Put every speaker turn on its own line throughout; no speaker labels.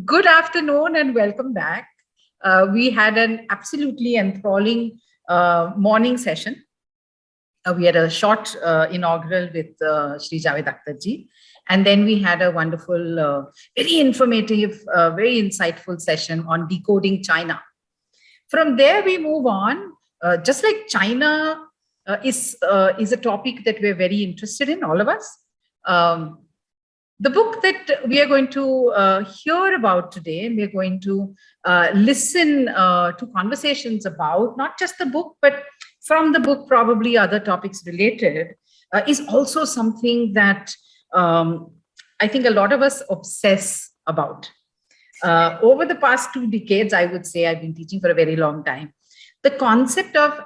Good afternoon and welcome back. We had an absolutely enthralling morning session. We had a short inaugural with Shri Javed Akhtarji. And then we had a wonderful, very informative, very insightful session on decoding China. From there, we move on. Just like China is a topic that we're very interested in, all of us. The book that we are going to hear about today, and we're going to listen to conversations about, not just the book, but from the book, probably other topics related, is also something that I think a lot of us obsess about. Over the past 2 decades, I would say, I've been teaching for a very long time, the concept of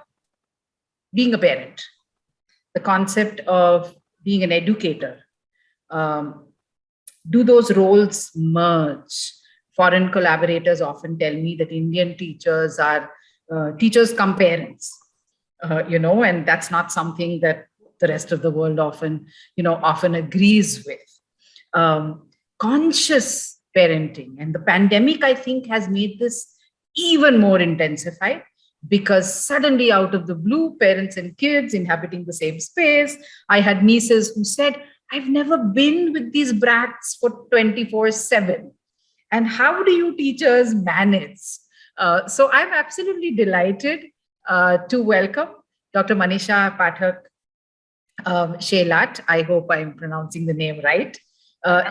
being a parent, the concept of being an educator, do those roles merge? Foreign collaborators often tell me that Indian teachers are teachers come parents, and that's not something that the rest of the world often agrees with. Conscious parenting, and the pandemic, I think, has made this even more intensified, because suddenly out of the blue, parents and kids inhabiting the same space. I had nieces who said, I've never been with these brats for 24/7. And how do you teachers manage? So I'm absolutely delighted to welcome Dr. Manisha Pathak Shelat. I hope I'm pronouncing the name right.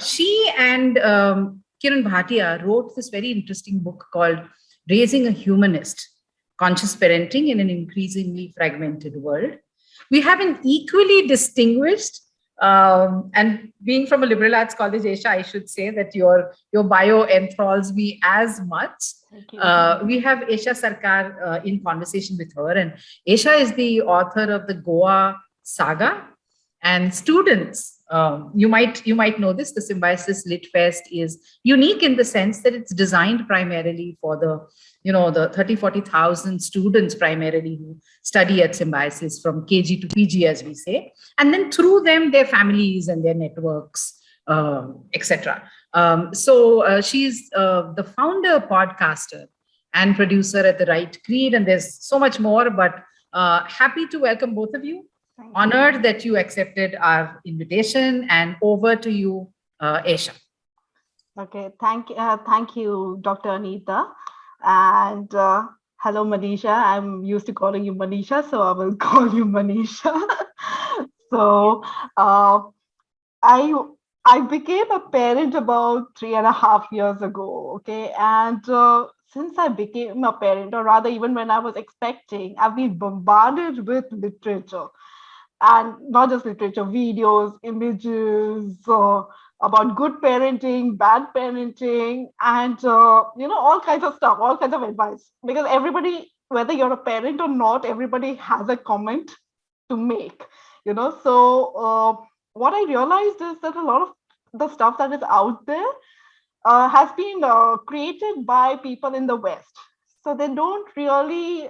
She and Kiran Bhatia wrote this very interesting book called Raising a Humanist, Conscious Parenting in an Increasingly Fragmented World. We have an equally distinguished, and being from a liberal arts college, Esha, I should say that your bio enthralls me as much. We have Esha Sarkar in conversation with her, and Esha is the author of the Goa Saga. And students, you might know this, the Symbiosis Lit Fest is unique in the sense that it's designed primarily for the 30,000-40,000 students primarily who study at Symbiosis from KG to PG, as we say, and then through them, their families and their networks, etc. So she's the founder, podcaster, and producer at The Right Creed, and there's so much more, but happy to welcome both of you. Honored that you accepted our invitation, and over to you, Esha.
Okay, thank you, Dr. Anita, and hello, Manisha. I'm used to calling you Manisha, so I will call you Manisha. So I became a parent about 3.5 years ago. Okay, and since I became a parent, or rather, even when I was expecting, I've been bombarded with literature. And not just literature, videos, images about good parenting, bad parenting, and all kinds of stuff, all kinds of advice. Because everybody, whether you're a parent or not, everybody has a comment to make. So what I realized is that a lot of the stuff that is out there has been created by people in the West. So they don't really,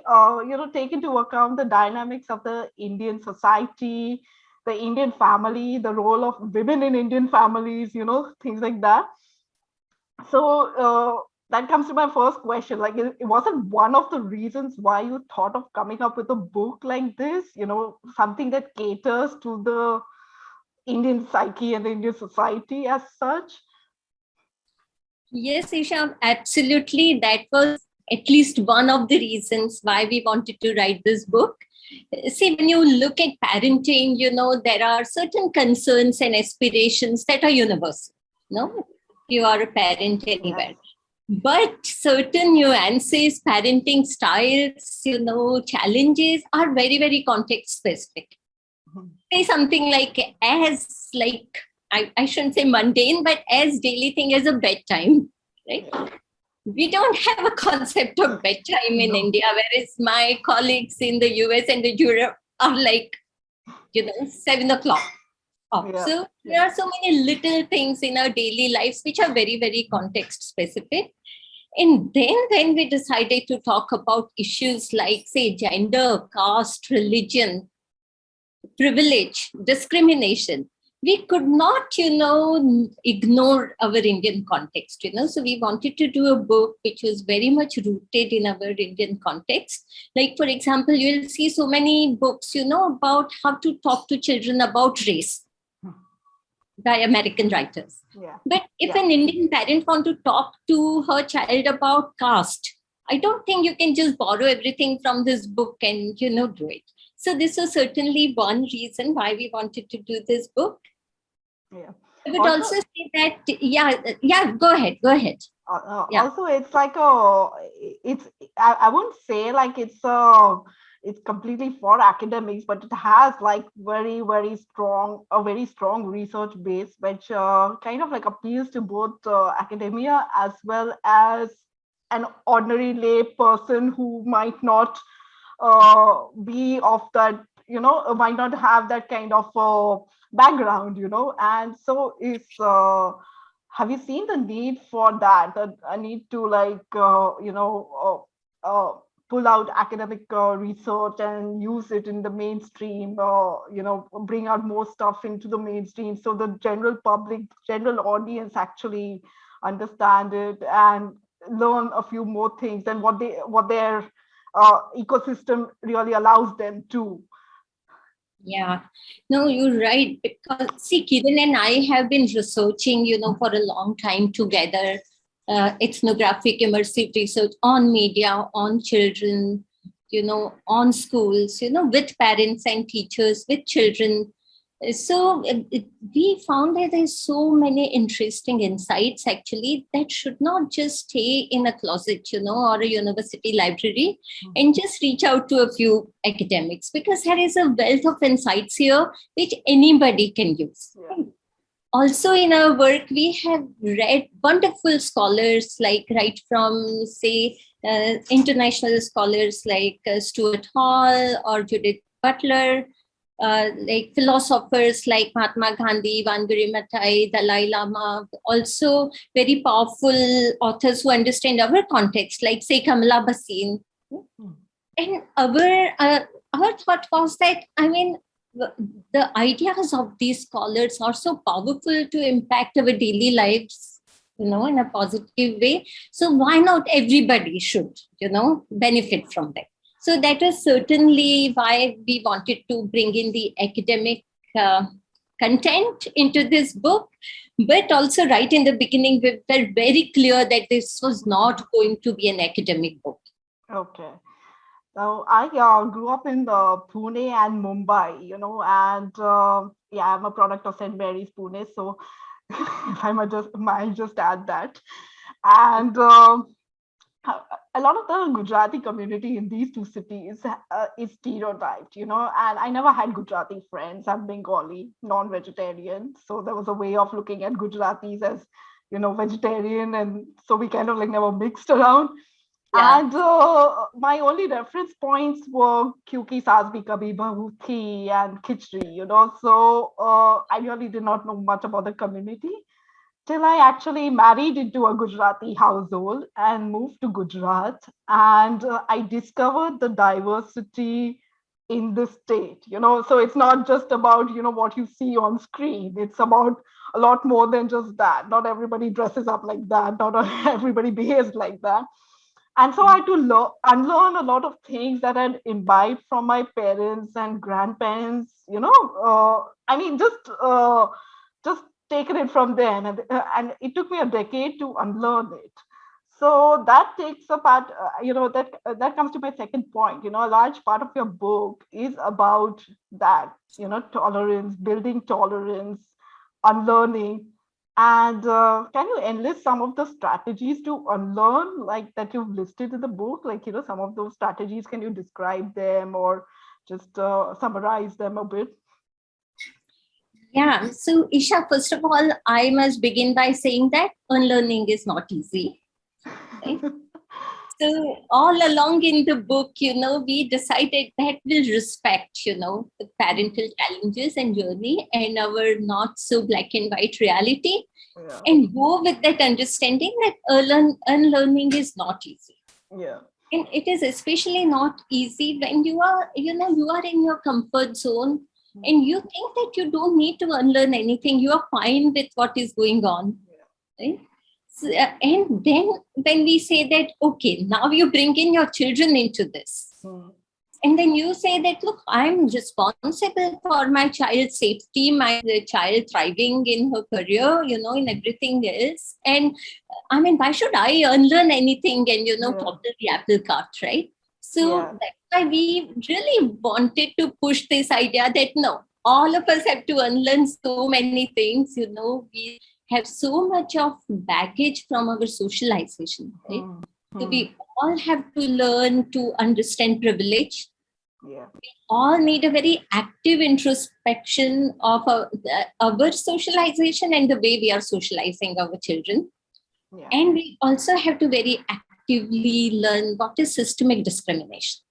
take into account the dynamics of the Indian society, the Indian family, the role of women in Indian families, things like that. So that comes to my first question. Like, it wasn't one of the reasons why you thought of coming up with a book like this, something that caters to the Indian psyche and the Indian society as such?
Yes, Isha, absolutely. That was at least one of the reasons why we wanted to write this book. See, when you look at parenting, there are certain concerns and aspirations that are universal. You are a parent anywhere. But certain nuances, parenting styles, challenges are very, very context specific. Say something like I shouldn't say mundane, but as daily thing as a bedtime, right? We don't have a concept of bedtime in India, whereas my colleagues in the US and the Europe are 7 o'clock. Yeah. So there are so many little things in our daily lives which are very, very context specific. And then when we decided to talk about issues like, say, gender, caste, religion, privilege, discrimination, we could not, ignore our Indian context, So we wanted to do a book which was very much rooted in our Indian context. Like, for example, you'll see so many books, about how to talk to children about race by American writers.
Yeah.
But if an Indian parent want to talk to her child about caste, I don't think you can just borrow everything from this book and, do it. So this was certainly one reason why we wanted to do this book.
Yeah.
I would also say that, go ahead. Yeah.
Also, it's like I wouldn't say like it's completely for academics, but it has like very, very strong research base, which kind of like appeals to both academia as well as an ordinary lay person who might not be of that, might not have that kind of background, and so is have you seen the need for that? I need to like pull out academic research and use it in the mainstream, bring out more stuff into the mainstream so the general public, general audience actually understand it and learn a few more things than what their ecosystem really allows them to.
Yeah, no, you're right. Because see, Kiran and I have been researching, for a long time together, ethnographic immersive research on media, on children, on schools, with parents and teachers, with children. So we found that there's so many interesting insights actually that should not just stay in a closet, or a university library and just reach out to a few academics, because there is a wealth of insights here which anybody can use.
Yeah.
Also in our work, we have read wonderful scholars, like right from, say, international scholars like Stuart Hall or Judith Butler, like philosophers like Mahatma Gandhi, Vangari Maathai, Dalai Lama, also very powerful authors who understand our context, like say Kamala Bhasin. And our thought was that, the ideas of these scholars are so powerful to impact our daily lives, in a positive way. So why not everybody should, benefit from them? So that is certainly why we wanted to bring in the academic content into this book. But also right in the beginning, we were very clear that this was not going to be an academic book.
Okay. So I grew up in Pune and Mumbai, and I'm a product of St. Mary's, Pune. So if I might just add that. And a lot of the Gujarati community in these two cities is stereotyped, and I never had Gujarati friends. I'm Bengali, non-vegetarian. So there was a way of looking at Gujaratis as, vegetarian. And so we kind of like never mixed around. Yeah. And my only reference points were Kyuki Saas Bhi Kabhi Bahu Thi and Khichdi, So I really did not know much about the community till I actually married into a Gujarati household and moved to Gujarat. And I discovered the diversity in the state, So it's not just about, what you see on screen. It's about a lot more than just that. Not everybody dresses up like that. Not everybody behaves like that. And so I had to unlearn a lot of things that I'd imbibed from my parents and grandparents, just taken it from them. And it took me a decade to unlearn it. So that takes a part, that comes to my second point. A large part of your book is about that, tolerance, building tolerance, unlearning. And can you enlist some of the strategies to unlearn, like that you've listed in the book? Like, some of those strategies, can you describe them or just summarize them a bit?
Yeah. So, Isha, first of all, I must begin by saying that unlearning is not easy. Right? So all along in the book, we decided that we'll respect, the parental challenges and journey and our not so black and white reality, and go with that understanding that unlearning is not easy.
Yeah.
And it is especially not easy when you are in your comfort zone, And you think that you don't need to unlearn anything. You are fine with what is going on. Right? So, and then when we say that, okay, now you bring in your children into this. And then you say that, look, I'm responsible for my child's safety, my child thriving in her career, in everything else. And I mean, why should I unlearn anything and, topple the apple cart, right? So that's why we really wanted to push this idea that no, all of us have to unlearn so many things, we have so much of baggage from our socialization, right? So we all have to learn to understand privilege. We all need a very active introspection of our socialization and the way we are socializing our children. And we also have to very actively learn what is systemic discrimination.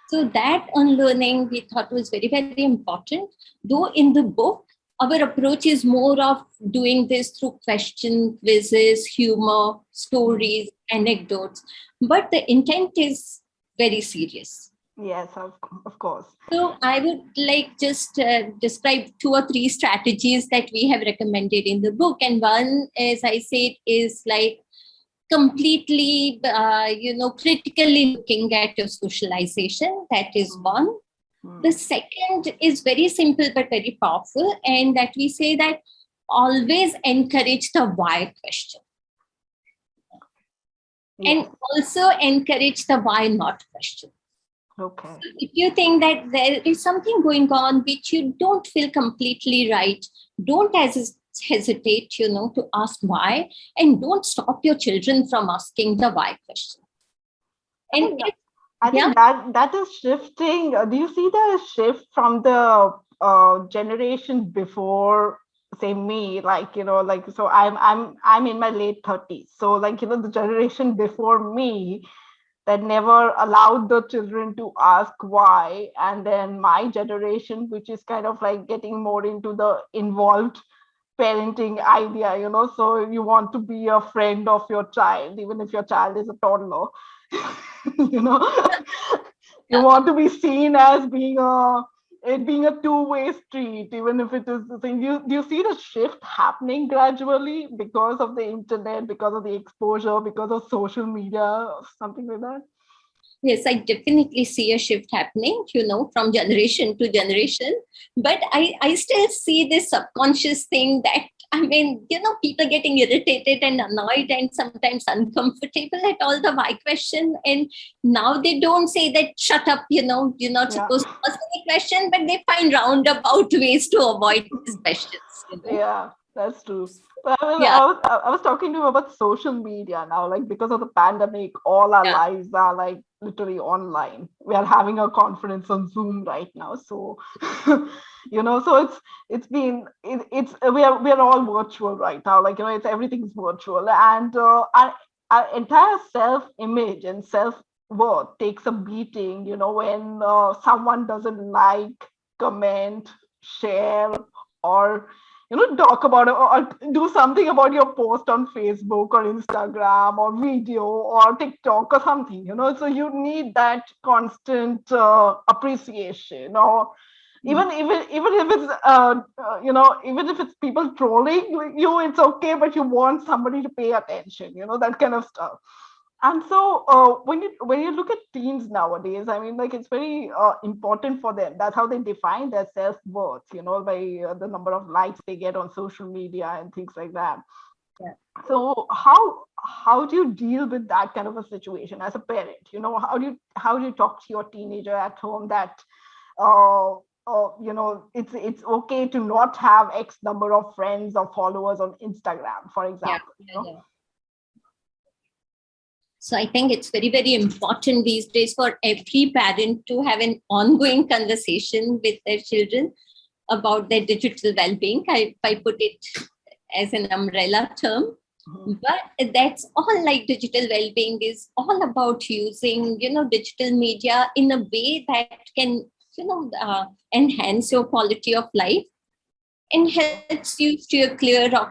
So that unlearning we thought was very, very important. Though in the book, our approach is more of doing this through question, quizzes, humor, stories, anecdotes. But the intent is very serious.
Yes, of course.
So I would like just describe 2 or 3 strategies that we have recommended in the book. And one, as I said, is like completely, critically looking at your socialization. That is one. The second is very simple but very powerful, and that we say that always encourage the why question. And also encourage the why not question. So if you think that there is something going on which you don't feel completely right, don't hesitate, to ask why, and don't stop your children from asking the why question. And
I think that is shifting. Do you see the shift from the generation before, say me, so I'm in my late 30s. So the generation before me that never allowed the children to ask why, and then my generation, which is kind of like getting more into the involved parenting idea, so you want to be a friend of your child, even if your child is a toddler. You want to be seen as being a two-way street, even if it is the thing. Do you see the shift happening gradually because of the internet, because of the exposure, because of social media, something like that?
Yes, I definitely see a shift happening, from generation to generation. But I still see this subconscious thing that, people getting irritated and annoyed and sometimes uncomfortable at all the why question. And now they don't say that, shut up, you're not supposed to ask any question, but they find roundabout ways to avoid these questions.
Yeah, that's true. But I was talking to you about social media now, because of the pandemic, all our lives are literally online. We are having a conference on Zoom right now. So, so we are all virtual right now. Everything's virtual, and our entire self-image and self-worth takes a beating, when someone doesn't like, comment, share, or talk about it, or do something about your post on Facebook or Instagram or video or TikTok or something, so you need that constant appreciation, or even if it's even if it's people trolling you, it's okay, but you want somebody to pay attention, that kind of stuff. And so when you look at teens nowadays, it's very important for them. That's how they define their self-worth, by the number of likes they get on social media and things like that. So how do you deal with that kind of a situation as a parent? How do you talk to your teenager at home that it's okay to not have X number of friends or followers on Instagram, for example?
So I think it's very, very important these days for every parent to have an ongoing conversation with their children about their digital well-being. I put it as an umbrella term, but that's all. Digital well-being is all about using, digital media in a way that can, enhance your quality of life. and helps you steer clear of,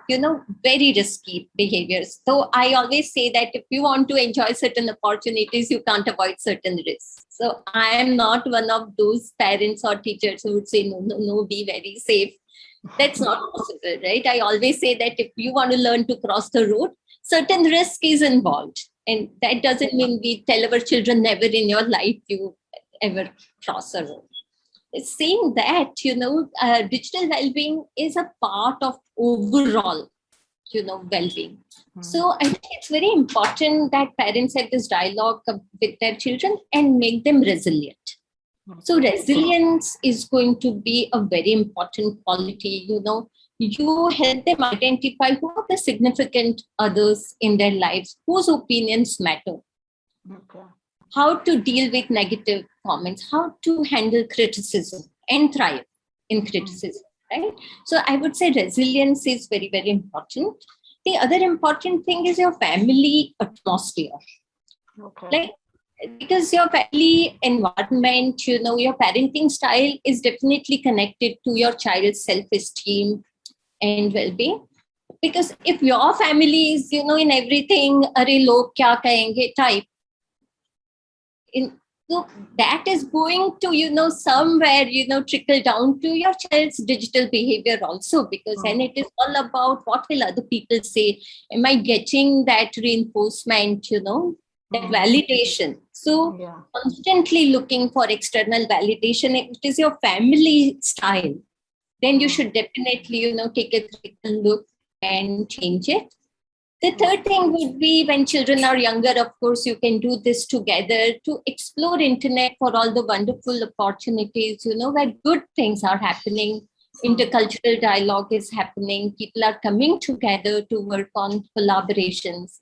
very risky behaviors. So I always say that if you want to enjoy certain opportunities, you can't avoid certain risks. So I am not one of those parents or teachers who would say, no, no, no, be very safe. That's not possible, right? I always say that if you want to learn to cross the road, certain risk is involved. And that doesn't mean we tell our children never in your life you ever cross a road. Saying that, digital well-being is a part of overall, well-being. So I think it's very important that parents have this dialogue with their children and make them resilient. So resilience is going to be a very important quality. You help them identify who are the significant others in their lives, whose opinions matter, how to deal with negative comments, how to handle criticism and thrive in criticism, right? So I would say resilience is very, very important. The other important thing is your family atmosphere. Because your family environment, your parenting style is definitely connected to your child's self-esteem and well-being. Because if your family is, in everything, "Are log kya kahenge" type, so that is going to, somewhere, trickle down to your child's digital behavior also, because then it is all about what will other people say. Am I getting that reinforcement, that validation? So constantly looking for external validation, it is your family style. Then you should definitely, take a critical look and change it. The third thing would be when children are younger, of course, you can do this together to explore internet for all the wonderful opportunities, where good things are happening. Intercultural dialogue is happening. People are coming together to work on collaborations.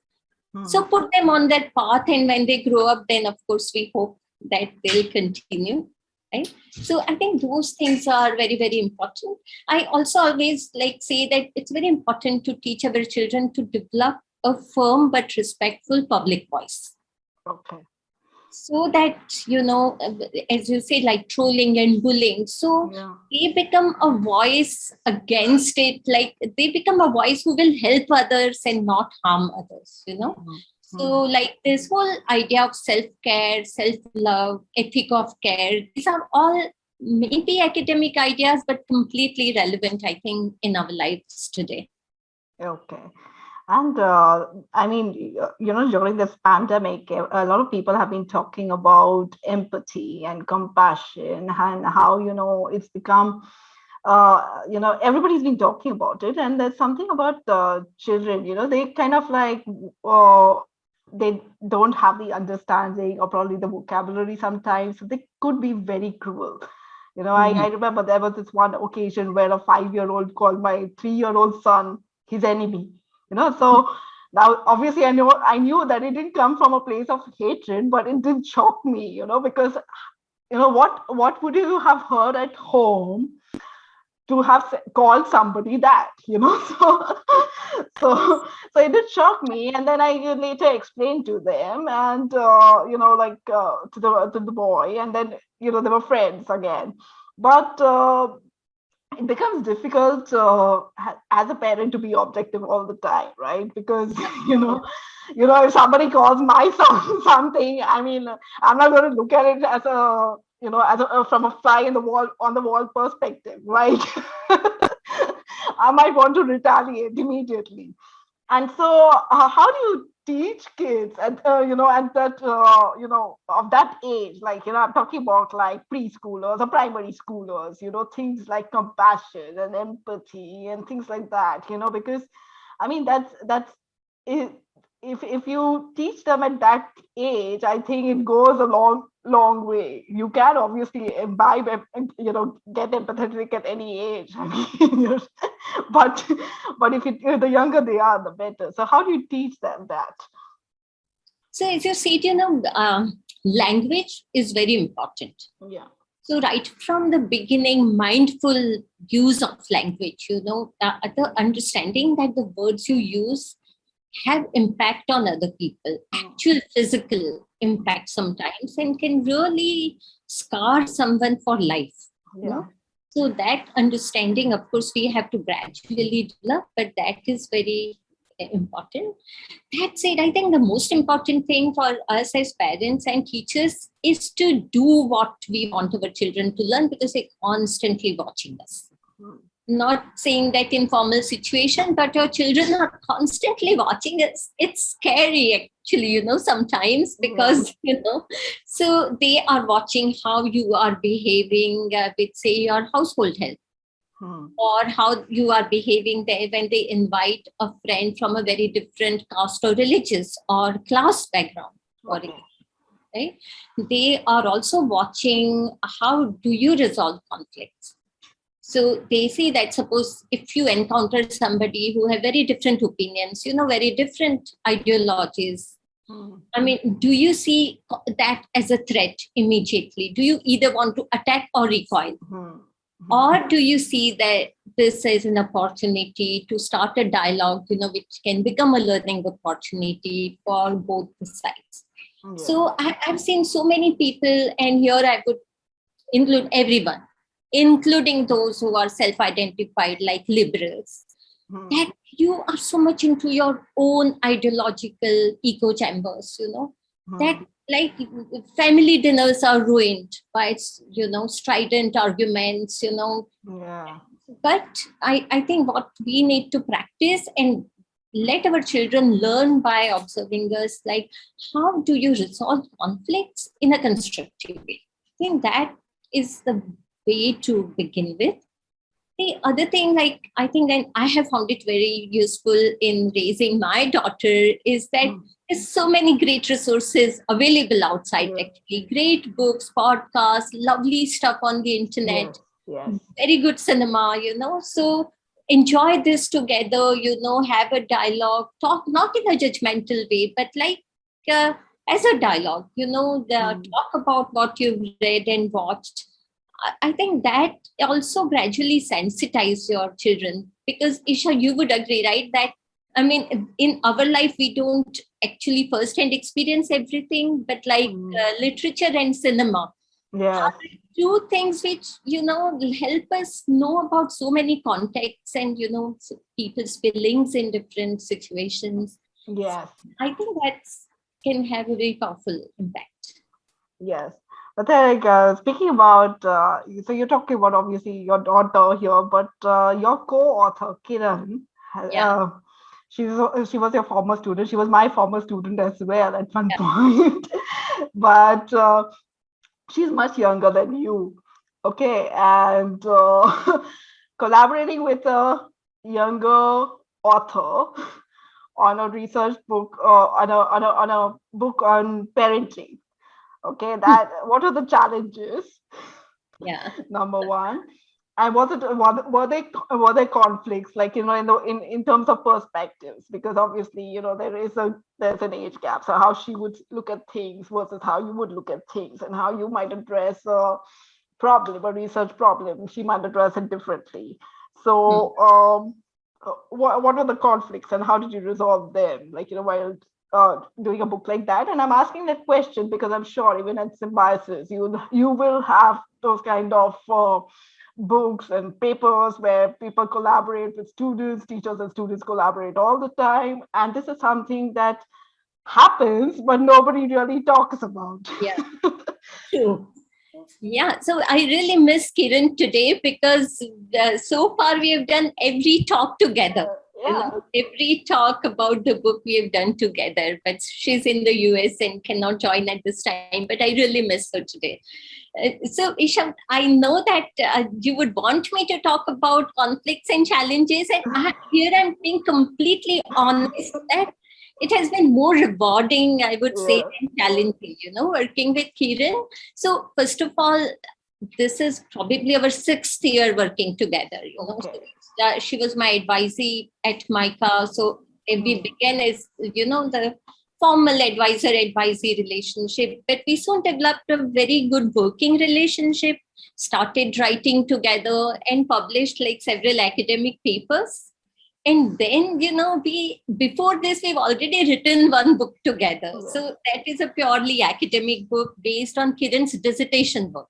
So put them on that path. And when they grow up, then of course, we hope that they'll continue. Right? So I think those things are very, very important. I also always say that it's very important to teach our children to develop a firm but respectful public voice. So that, as you say, like trolling and bullying. So they become a voice against it. They become a voice who will help others and not harm others, So this whole idea of self-care, self-love, ethic of care, these are all maybe academic ideas, but completely relevant, I think, in our lives today.
And during this pandemic, a lot of people have been talking about empathy and compassion and how, it's become, everybody's been talking about it. And there's something about the children, they kind of they don't have the understanding or probably the vocabulary sometimes. So they could be very cruel. I remember there was this one occasion where a 5-year-old called my 3-year-old son his enemy. So now obviously I knew that it didn't come from a place of hatred, but it did shock me, because what would you have heard at home to have called somebody that, so it did shock me. And then I later explained to them and to the boy, and then they were friends again. But it becomes difficult as a parent to be objective all the time, right? Because if somebody calls my son something, I'm not going to look at it as a from a fly in the wall on the wall perspective, right? I might want to retaliate immediately. And so how do you teach kids at that of that age, I'm talking about like preschoolers or primary schoolers, things like compassion and empathy and things like that, because that's it. If you teach them at that age, I think it goes a long way. You can obviously imbibe, get empathetic at any age. But if the younger they are, the better. So how do you teach them that?
So as you said, language is very important.
Yeah.
So right from the beginning, mindful use of language, the understanding that the words you use have impact on other people, actual physical impact sometimes, and can really scar someone for life. So that understanding, of course, we have to gradually develop, but that is very important. That said, I think the most important thing for us as parents and teachers is to do what we want our children to learn, because they're constantly watching us. Not saying that in formal situation, but your children are constantly watching us. It's scary actually, sometimes, because, so they are watching how you are behaving with, say, your household health. Or how you are behaving there when they invite a friend from a very different caste or religious or class background. Right? They are also watching how do you resolve conflicts. So they say that suppose if you encounter somebody who have very different opinions, very different ideologies, I mean, do you see that as a threat immediately? Do you either want to attack or recoil? Or do you see that this is an opportunity to start a dialogue, which can become a learning opportunity for both the sides? Yeah. So I've seen so many people, and here I would include everyone, including those who are self-identified like liberals, that you are so much into your own ideological echo chambers, that like family dinners are ruined by, strident arguments,
Yeah.
But I think what we need to practice and let our children learn by observing us, like, how do you resolve conflicts in a constructive way? I think that is the way to begin with. The other thing, like, I think that I have found it very useful in raising my daughter is that there's so many great resources available outside, actually. Great books, podcasts, lovely stuff on the internet, very good cinema, So enjoy this together, have a dialogue, talk not in a judgmental way, but like as a dialogue, talk about what you've read and watched. I think that also gradually sensitize your children, because Isha, you would agree, right? That, I mean, in our life, we don't actually firsthand experience everything, but like literature and cinema are two things which, help us know about so many contexts and, people's feelings in different situations.
Yes.
So I think that can have a very powerful impact.
Yes. But then, speaking about, so you're talking about obviously your daughter here, but your co-author, Kiran, she was your former student. She was my former student as well at one point. But she's much younger than you. Okay. And collaborating with a younger author on a research book, on a book on parenting. Okay, what are the challenges?
Yeah.
Number one, and were there conflicts, like, in terms of perspectives? Because obviously, there's an age gap. So how she would look at things versus how you would look at things, and how you might address a problem, a research problem, she might address it differently. So what are the conflicts, and how did you resolve them? Like, while doing a book like that. And I'm asking that question because I'm sure even at Symbiosis, you will have those kind of books and papers where people collaborate with students, teachers and students collaborate all the time. And this is something that happens, but nobody really talks about.
Yeah, true. Yeah, so I really miss Kiran today, because so far we have done every talk together. Every talk about the book we have done together, but she's in the US and cannot join at this time, but I really miss her today. So Isha, I know that you would want me to talk about conflicts and challenges, and here I'm being completely honest that it has been more rewarding, I would say, than challenging, working with Kiran. So first of all, this is probably our 6th year working together, So, she was my advisee at MICA. So we began as, the formal advisor-advisee relationship, but we soon developed a very good working relationship, started writing together and published like several academic papers. And then, before this, we've already written one book together. So that is a purely academic book based on Kiran's dissertation work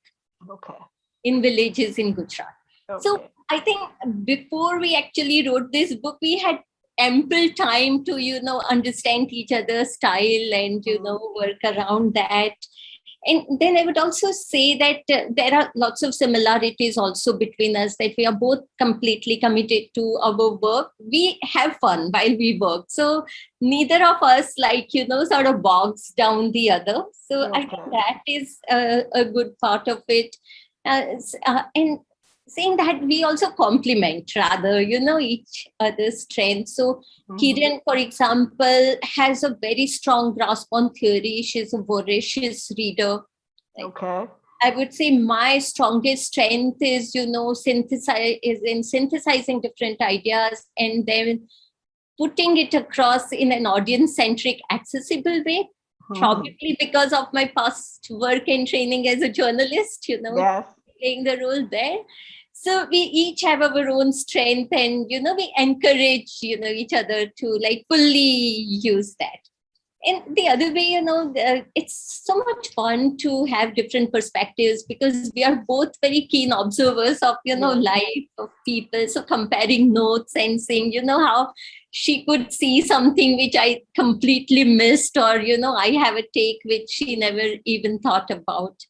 in villages in Gujarat. So I think before we actually wrote this book, we had ample time to, understand each other's style and, work around that. And then I would also say that there are lots of similarities also between us, that we are both completely committed to our work. We have fun while we work. So neither of us sort of bogs down the other. So I think that is a good part of it. And saying that we also complement rather, each other's strengths. So Kiran, for example, has a very strong grasp on theory. She's a voracious reader. I would say my strongest strength is, in synthesizing different ideas and then putting it across in an audience-centric, accessible way. Probably because of my past work and training as a journalist, playing the role there. So we each have our own strength, and we encourage each other to fully use that. And the other way, it's so much fun to have different perspectives, because we are both very keen observers of life of people. So comparing notes and saying how she could see something which I completely missed, or I have a take which she never even thought about.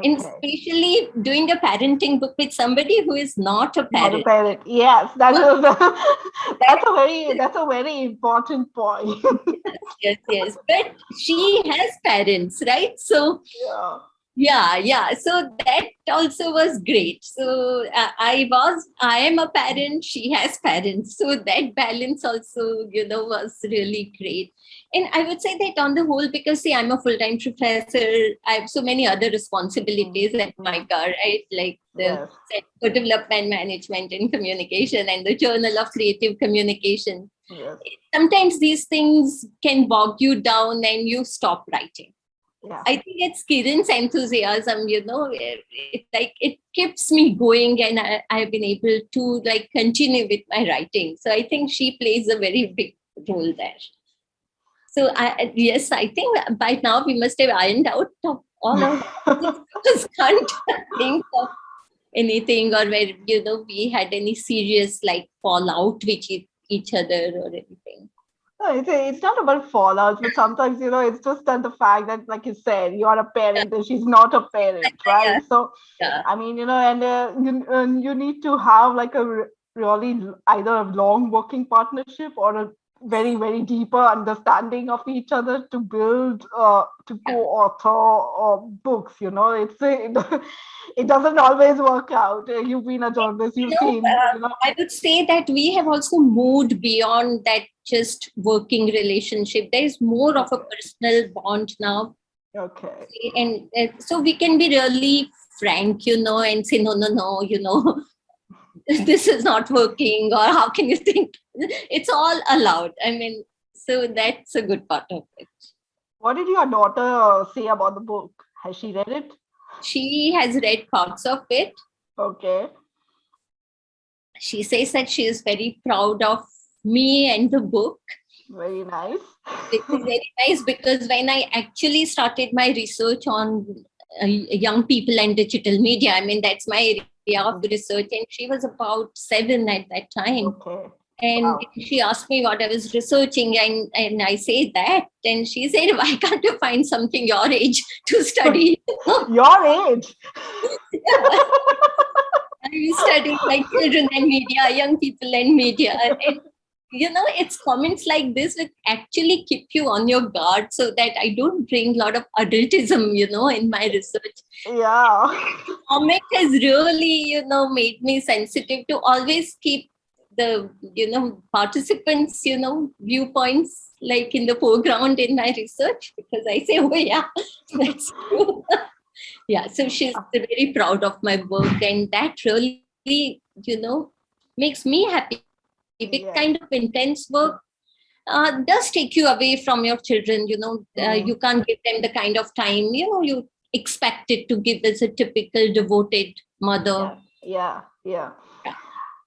And especially doing a parenting book with somebody who is not a parent.
Not a parent. Yes, that's a very important point.
Yes. But she has parents, right? So yeah. So that also was great. So I am a parent. She has parents. So that balance also, was really great. And I would say that on the whole, because see, I'm a full-time professor, I have so many other responsibilities at MICA, right? Like the Center for Development Management and Communication and the Journal of Creative Communication. Sometimes these things can bog you down and you stop writing. I think it's Kiran's enthusiasm, it keeps me going, and I've been able to continue with my writing. So I think she plays a very big role there. So I think by now we must have ironed out all of us. Can't think of anything, or where we had any serious fallout with each other or anything.
No, it's not about fallout, but sometimes it's just that the fact that, like you said, you are a parent and she's not a parent, right? So I mean, and you need to have a really either a long working partnership or a very, very deeper understanding of each other to build to co-author books. It doesn't always work out. You've been a journalist, you've seen.
I would say that we have also moved beyond that just working relationship. There is more of a personal bond now. And so we can be really frank, and say no, this is not working, or how can you think? It's all allowed. I mean, so that's a good part of it.
What did your daughter say about the book? Has she read it?
She has read parts of it. She says that she is very proud of me and the book.
Very nice.
It is very nice, because when I actually started my research on young people and digital media, I mean, that's my area of research, and she was about 7 at that time. And she asked me what I was researching, and I said that, and she said, why can't you find something your age to study?
Your age?
I studied children and media, young people and media. And, it's comments like this which actually keep you on your guard, so that I don't bring a lot of adultism, in my research. Comment has really, made me sensitive to always keep the, participants, viewpoints in the foreground in my research, because I say, oh yeah, that's true. So she's very proud of my work, and that really, makes me happy. Big kind of intense work does take you away from your children. You can't give them the kind of time you expected to give as a typical devoted mother.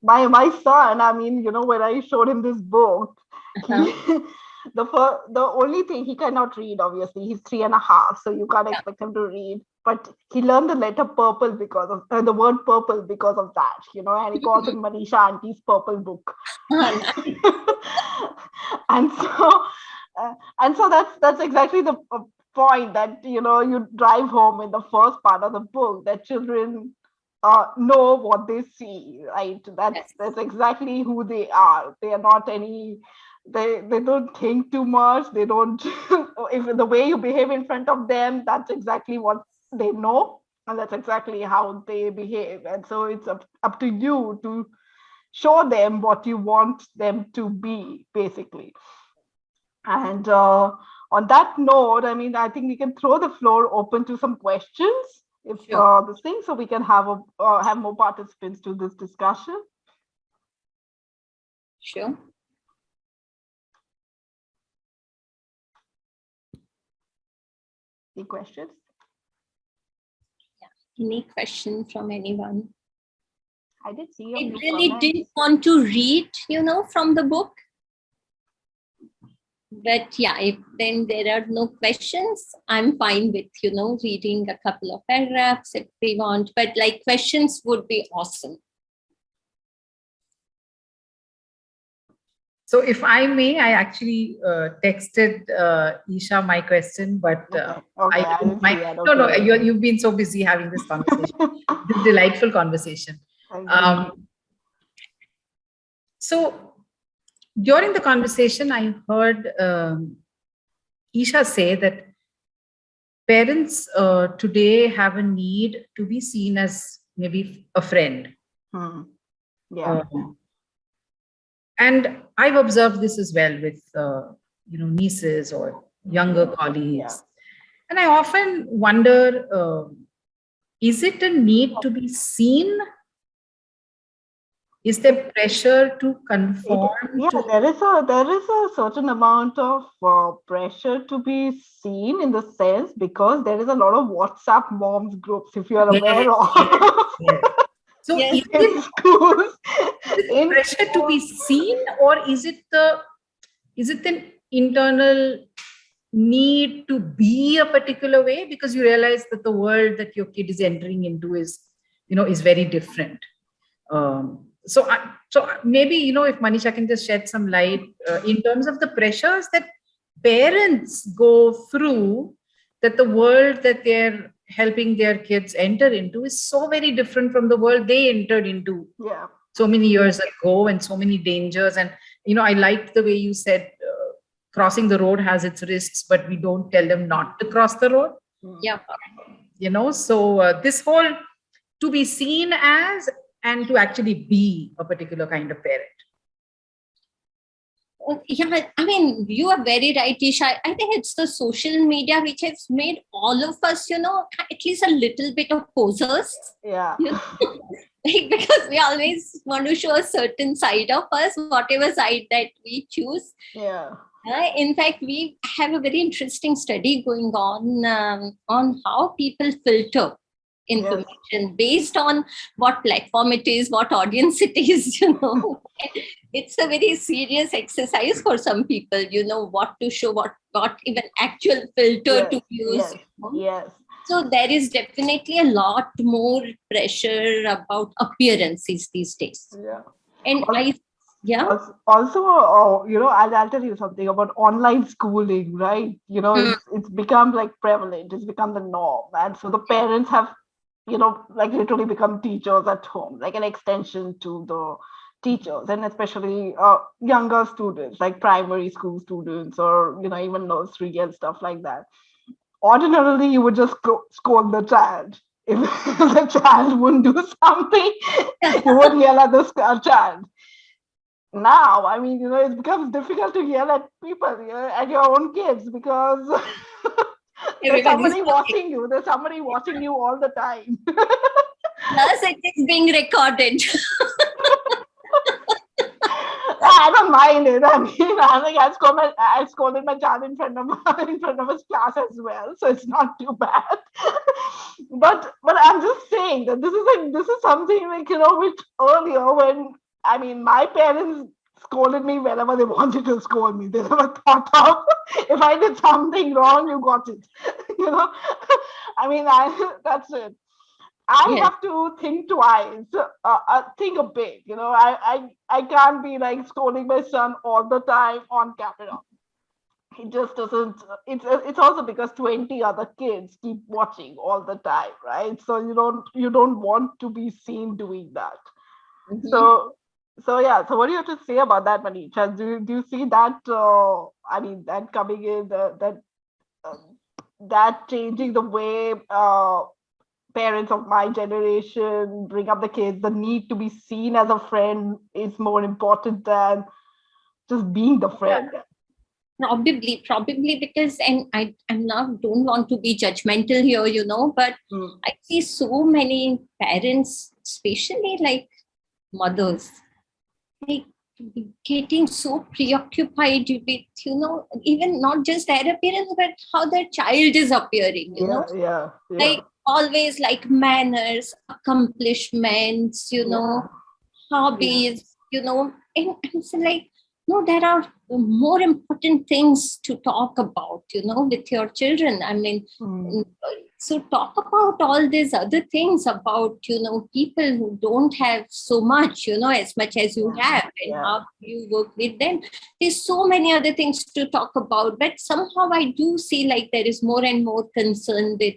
My son, I mean, when I showed him this book, the only thing he cannot read, obviously, he's 3.5, so you can't expect him to read. but he learned the letter purple because of the word purple because of that, and he calls it Manisha Auntie's purple book. and so that's exactly the point that you drive home in the first part of the book, that children know what they see, right? That's exactly who they are. They are not any. They don't think too much. They don't. If the way you behave in front of them, that's exactly what they know, and that's exactly how they behave. And so it's up to you to show them what you want them to be, basically. And on that note, I mean, I think we can throw the floor open to some questions, if this thing, so we can have more participants to this discussion.
Sure.
Any questions?
Yeah. Any question from anyone?
I did see.
I really didn't want to read, from the book. But yeah, if then there are no questions, I'm fine with, reading a couple of paragraphs if we want. But like, questions would be awesome.
So if I may, I actually texted Isha my question, but I don't mind. No, you've been so busy having this conversation, this delightful conversation. So during the conversation, I heard Isha say that parents today have a need to be seen as maybe a friend.
Yeah.
And I've observed this as well with, nieces or younger colleagues.
Yeah.
And I often wonder, is it a need to be seen? Is there pressure to conform?
There is a certain amount of pressure to be seen, in the sense, because there is a lot of WhatsApp moms groups, if you are aware of.
Yes. So
in schools,
is pressure to be seen, or is it an internal need to be a particular way, because you realize that the world that your kid is entering into is very different. So maybe, if Manisha can just shed some light in terms of the pressures that parents go through, that the world that they're helping their kids enter into is so very different from the world they entered into so many years ago, and so many dangers. And, I liked the way you said crossing the road has its risks, but we don't tell them not to cross the road.
Yeah.
So this whole to be seen as and to actually be a particular kind of parent.
Yeah, I mean, you are very right, Isha. I think it's the social media which has made all of us, at least a little bit of posers.
Yeah.
Because we always want to show a certain side of us, whatever side that we choose.
Yeah.
In fact, we have a very interesting study going on how people filter information based on what platform it is, what audience it is, It's a very serious exercise for some people, what to show, what even actual filter to use.
Yes.
So there is definitely a lot more pressure about appearances these days.
Yeah.
And
Also, I'll tell you something about online schooling, right? It's become like prevalent. It's become the norm. And so the parents have, like literally become teachers at home, like an extension to the teachers, and especially younger students, like primary school students, or, even nursery and stuff like that. Ordinarily, you would just scold the child. If the child wouldn't do something, you would yell at the child. Now, I mean, it becomes difficult to yell at people, at your own kids, because there's somebody watching you. There's somebody watching you all the time.
Plus, it is being recorded.
I don't mind it. I mean, I think I scolded my child in front of his class as well, so it's not too bad. But I'm just saying that this is something like, which earlier, when, I mean, my parents scolded me whenever they wanted to scold me. They never thought of, if I did something wrong, you got it. I mean, that's it. I have to think twice, think a bit. I can't be like scolding my son all the time on camera. It just doesn't. It's also because 20 other kids keep watching all the time, right? So you don't want to be seen doing that.
Mhm.
So yeah. So what do you have to say about that, Manisha? Do you see that? I mean, that coming in, uh, that changing the way parents of my generation bring up the kids. The need to be seen as a friend is more important than just being the friend.
Probably because, and I'm not don't want to be judgmental here, but I see so many parents, especially like mothers, like getting so preoccupied with, even not just their appearance, but how their child is appearing,
Yeah.
like always like manners, accomplishments, hobbies, and it's like, no, there are more important things to talk about, with your children. I mean, so talk about all these other things about, people who don't have so much, as much as you have, and how you work with them. There's so many other things to talk about, but somehow I do see like there is more and more concern with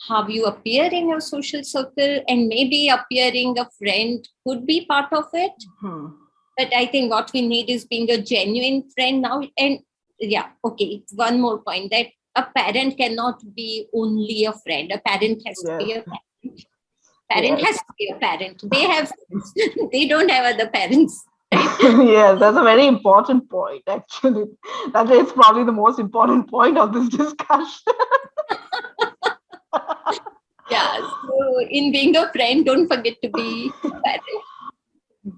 how you appear in your social circle, and maybe appearing a friend could be part of it. But I think what we need is being a genuine friend now. And one more point, that a parent cannot be only a friend. A parent has to be a parent. Parent has to be a parent. They have friends. They don't have other parents.
Yes, that's a very important point, actually. That is probably the most important point of this discussion.
Yeah. So in being a friend, don't forget to be a parent.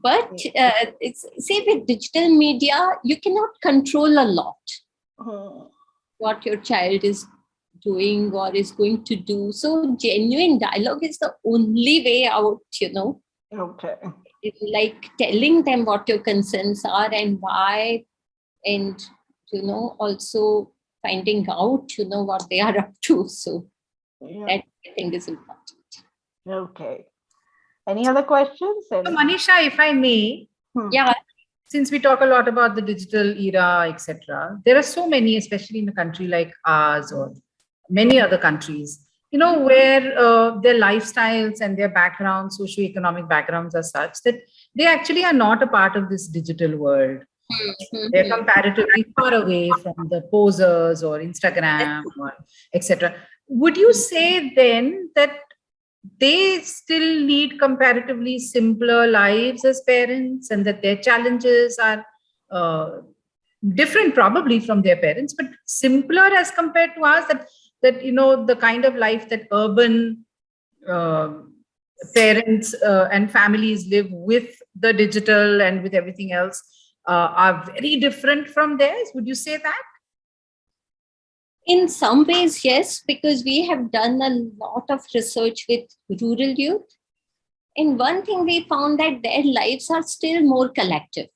But say with digital media, you cannot control a lot what your child is doing or is going to do. So genuine dialogue is the only way out,
Okay.
Like telling them what your concerns are and why, and, also finding out, what they are up to. So that I think is important.
Okay. Any other questions?
So Manisha, if I may,
Yeah.
Since we talk a lot about the digital era, etc., there are so many, especially in a country like ours or many other countries, where their lifestyles and their backgrounds, socioeconomic backgrounds are such that they actually are not a part of this digital world. They're comparatively far away from the posers or Instagram or etc. Would you say then that they still need comparatively simpler lives as parents, and that their challenges are different probably from their parents, but simpler as compared to us, that the kind of life that urban uh, parents and families live with the digital and with everything else are very different from theirs? Would you say that?
In some ways, yes, because we have done a lot of research with rural youth. And one thing we found that their lives are still more collective.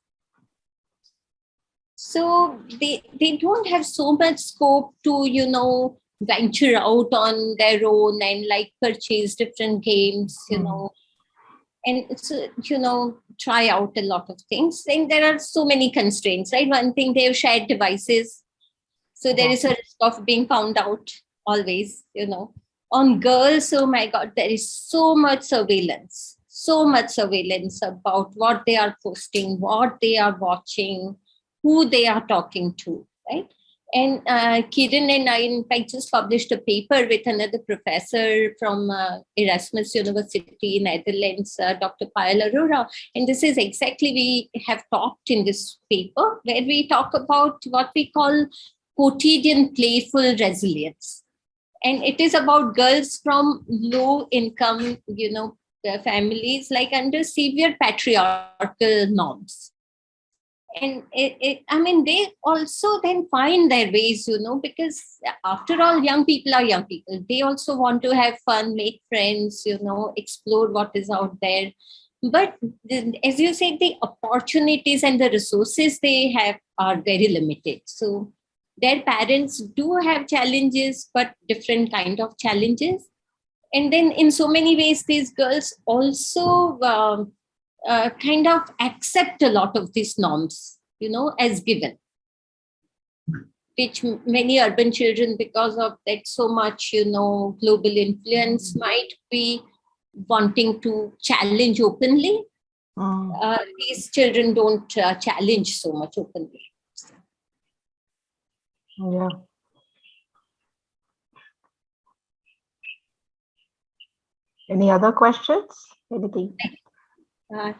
So they don't have so much scope to, venture out on their own and like purchase different games, and it's, try out a lot of things. And there are so many constraints, right? One thing, they have shared devices. So there is a risk of being found out always, On girls, oh my God, there is so much surveillance about what they are posting, what they are watching, who they are talking to, right? And Kiran and I, in fact, just published a paper with another professor from Erasmus University, Netherlands, Dr. Payal Arora. And this is exactly, we have talked in this paper, where we talk about what we call quotidian playful resilience. And it is about girls from low income, families, like under severe patriarchal norms. And they also then find their ways, because after all, young people are young people. They also want to have fun, make friends, explore what is out there. But as you said, the opportunities and the resources they have are very limited. So their parents do have challenges, but different kind of challenges. And then in so many ways, these girls also kind of accept a lot of these norms, as given, which many urban children, because of that so much, global influence, might be wanting to challenge openly. These children don't challenge so much openly.
Yeah. Any other questions? Anything?
Yeah.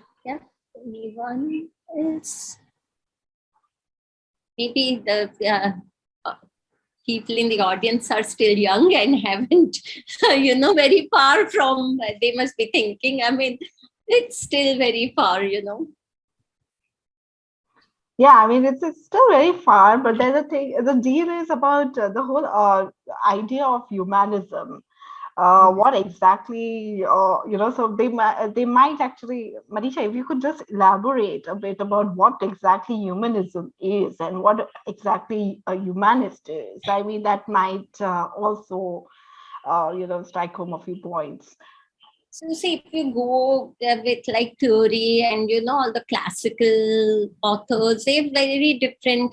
Anyone else? Maybe the people in the audience are still young and haven't, very far from, they must be thinking, it's still very far,
Yeah, I mean, it's still very far, but there's a thing, the deal is about the whole idea of humanism. What exactly, so they might actually, Manisha, if you could just elaborate a bit about what exactly humanism is and what exactly a humanist is. I mean, that might also, strike home a few points.
So see, if you go with like theory and, all the classical authors, they have very different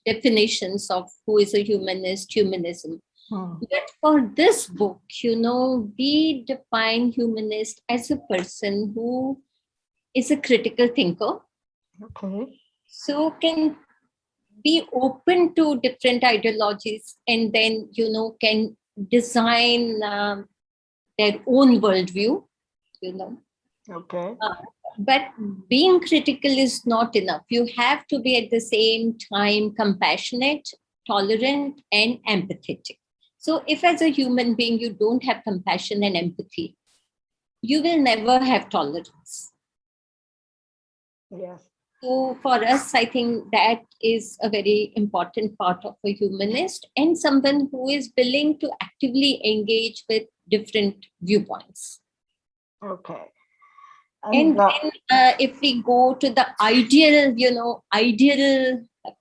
definitions of who is a humanist, humanism. But for this book, we define humanist as a person who is a critical thinker.
Okay.
So can be open to different ideologies and then, can design their own worldview,
Okay.
But being critical is not enough. You have to be at the same time compassionate, tolerant, and empathetic. So if as a human being, you don't have compassion and empathy, you will never have tolerance.
Yes.
So for us, I think that is a very important part of a humanist and someone who is willing to actively engage with different viewpoints.
Okay.
And then if we go to the ideal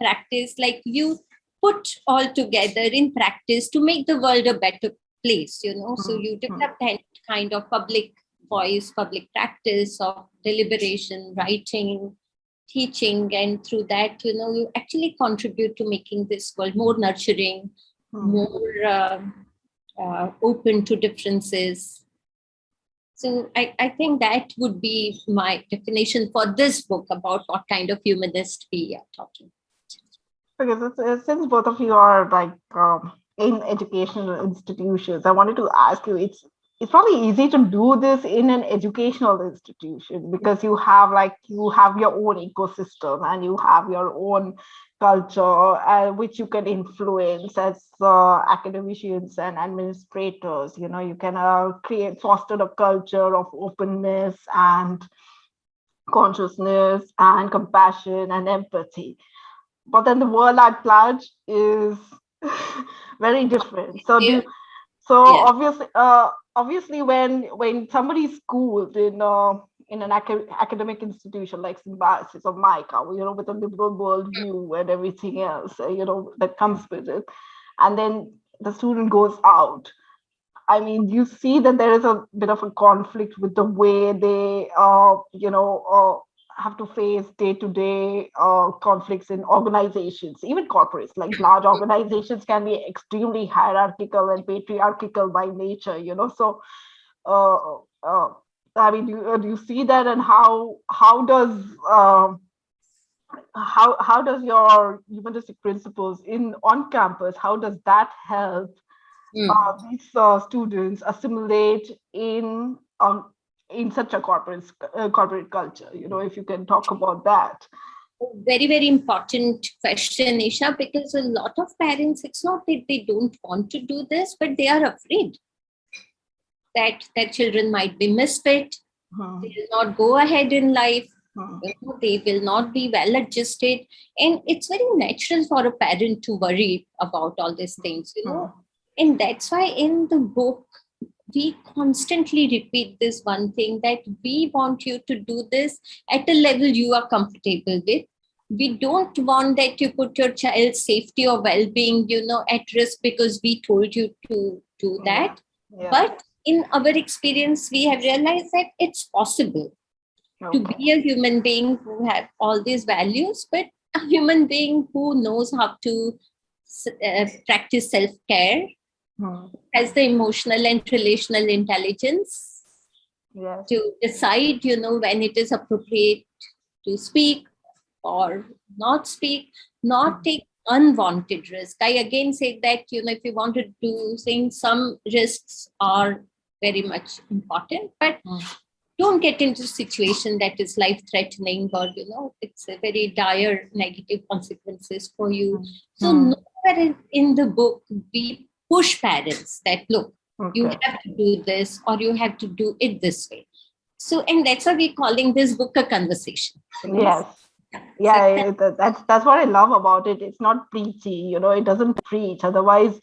practice, like you put all together in practice to make the world a better place, so you develop that kind of public voice, public practice of deliberation, writing, teaching, and through that, you actually contribute to making this world more nurturing, more open to differences. So I think that would be my definition for this book about what kind of humanist we are talking.
Because since both of you are like in educational institutions, I wanted to ask you, it's probably easy to do this in an educational institution because you have your own ecosystem and you have your own culture which you can influence as academicians and administrators. You can foster a culture of openness and consciousness and compassion and empathy. But then the world at large is very different. So obviously when somebody's schooled in an academic institution like Symbiosis or Micah, with a liberal worldview and everything else, that comes with it, and then the student goes out. I mean, you see that there is a bit of a conflict with the way they, have to face day-to-day conflicts in organizations, even corporates. Like large organizations can be extremely hierarchical and patriarchal by nature. So, I mean, do you see that, and how does how does your humanistic principles on campus, how does that help these students assimilate in such a corporate culture? If you can talk about that.
Very, very important question, Isha, because a lot of parents, it's not that they don't want to do this, but they are afraid that their children might be misfit, they will not go ahead in life, they will not be well adjusted. And it's very natural for a parent to worry about all these things, And that's why in the book, we constantly repeat this one thing, that we want you to do this at a level you are comfortable with. we don't want that you put your child's safety or well-being, at risk because we told you to do that.
Yeah.
But in our experience, we have realized that it's possible to be a human being who have all these values, but a human being who knows how to practice self-care, has the emotional and relational intelligence to decide, when it is appropriate to speak or not speak, not take unwanted risk. I again say that, if you want to do things, some risks are very much important, but don't get into a situation that is life-threatening or, it's a very dire negative consequences for you. So nowhere in the book, we push parents that, look, you have to do this or you have to do it this way. So, and that's why we're calling this book a conversation.
Yes. Yeah, that's what I love about it. It's not preachy, it doesn't preach. Otherwise,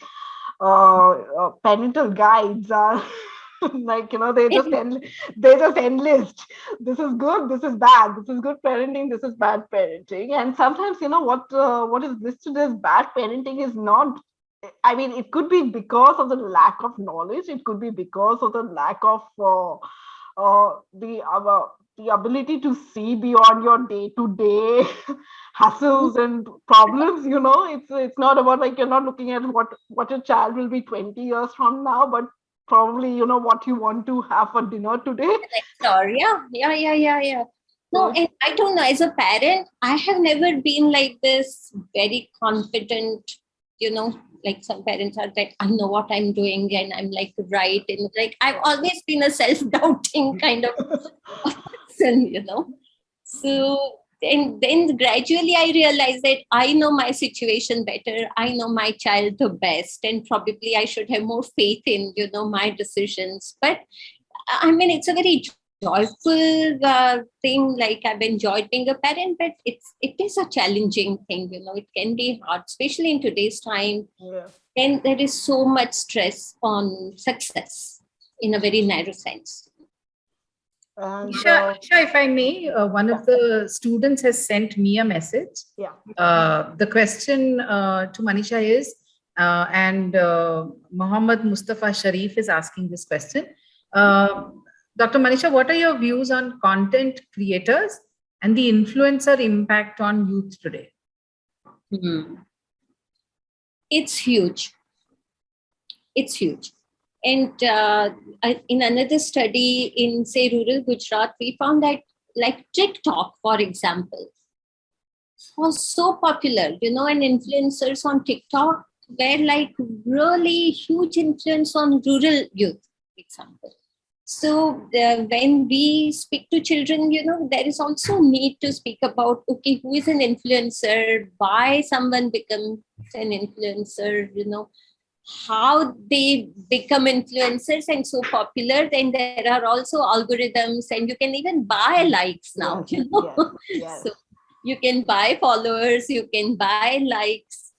parental guides are like, they just enlist. This is good, this is bad, this is good parenting, this is bad parenting. And sometimes, what is listed as bad parenting is not. I mean, it could be because of the lack of knowledge. It could be because of the lack of the ability to see beyond your day-to-day hassles and problems. It's not about like you're not looking at what your child will be 20 years from now, but probably what you want to have for dinner today.
Sorry, yeah. No, and I don't know. As a parent, I have never been like this very confident. Like some parents are like, I know what I'm doing and I'm like right. And like, I've always been a self-doubting kind of person, So, and then gradually I realized that I know my situation better. I know my child the best, and probably I should have more faith in, my decisions. But I mean, it's a very joyful thing. Like I've enjoyed being a parent, but it is a challenging thing. It can be hard, especially in today's time. And there is so much stress on success in a very narrow sense.
Isha, if I may, one of the students has sent me a message. The question to Manisha is, and Muhammad Mustafa Sharif is asking this question. Dr. Manisha, what are your views on content creators and the influencer impact on youth today?
It's huge. And in another study in, say, rural Gujarat, we found that like TikTok, for example, was so popular, and influencers on TikTok were like really huge influence on rural youth, for example. So when we speak to children, there is also need to speak about, okay, who is an influencer, why someone becomes an influencer, how they become influencers and so popular. Then there are also algorithms, and you can even buy likes now,
Yes.
So you can buy followers, you can buy likes.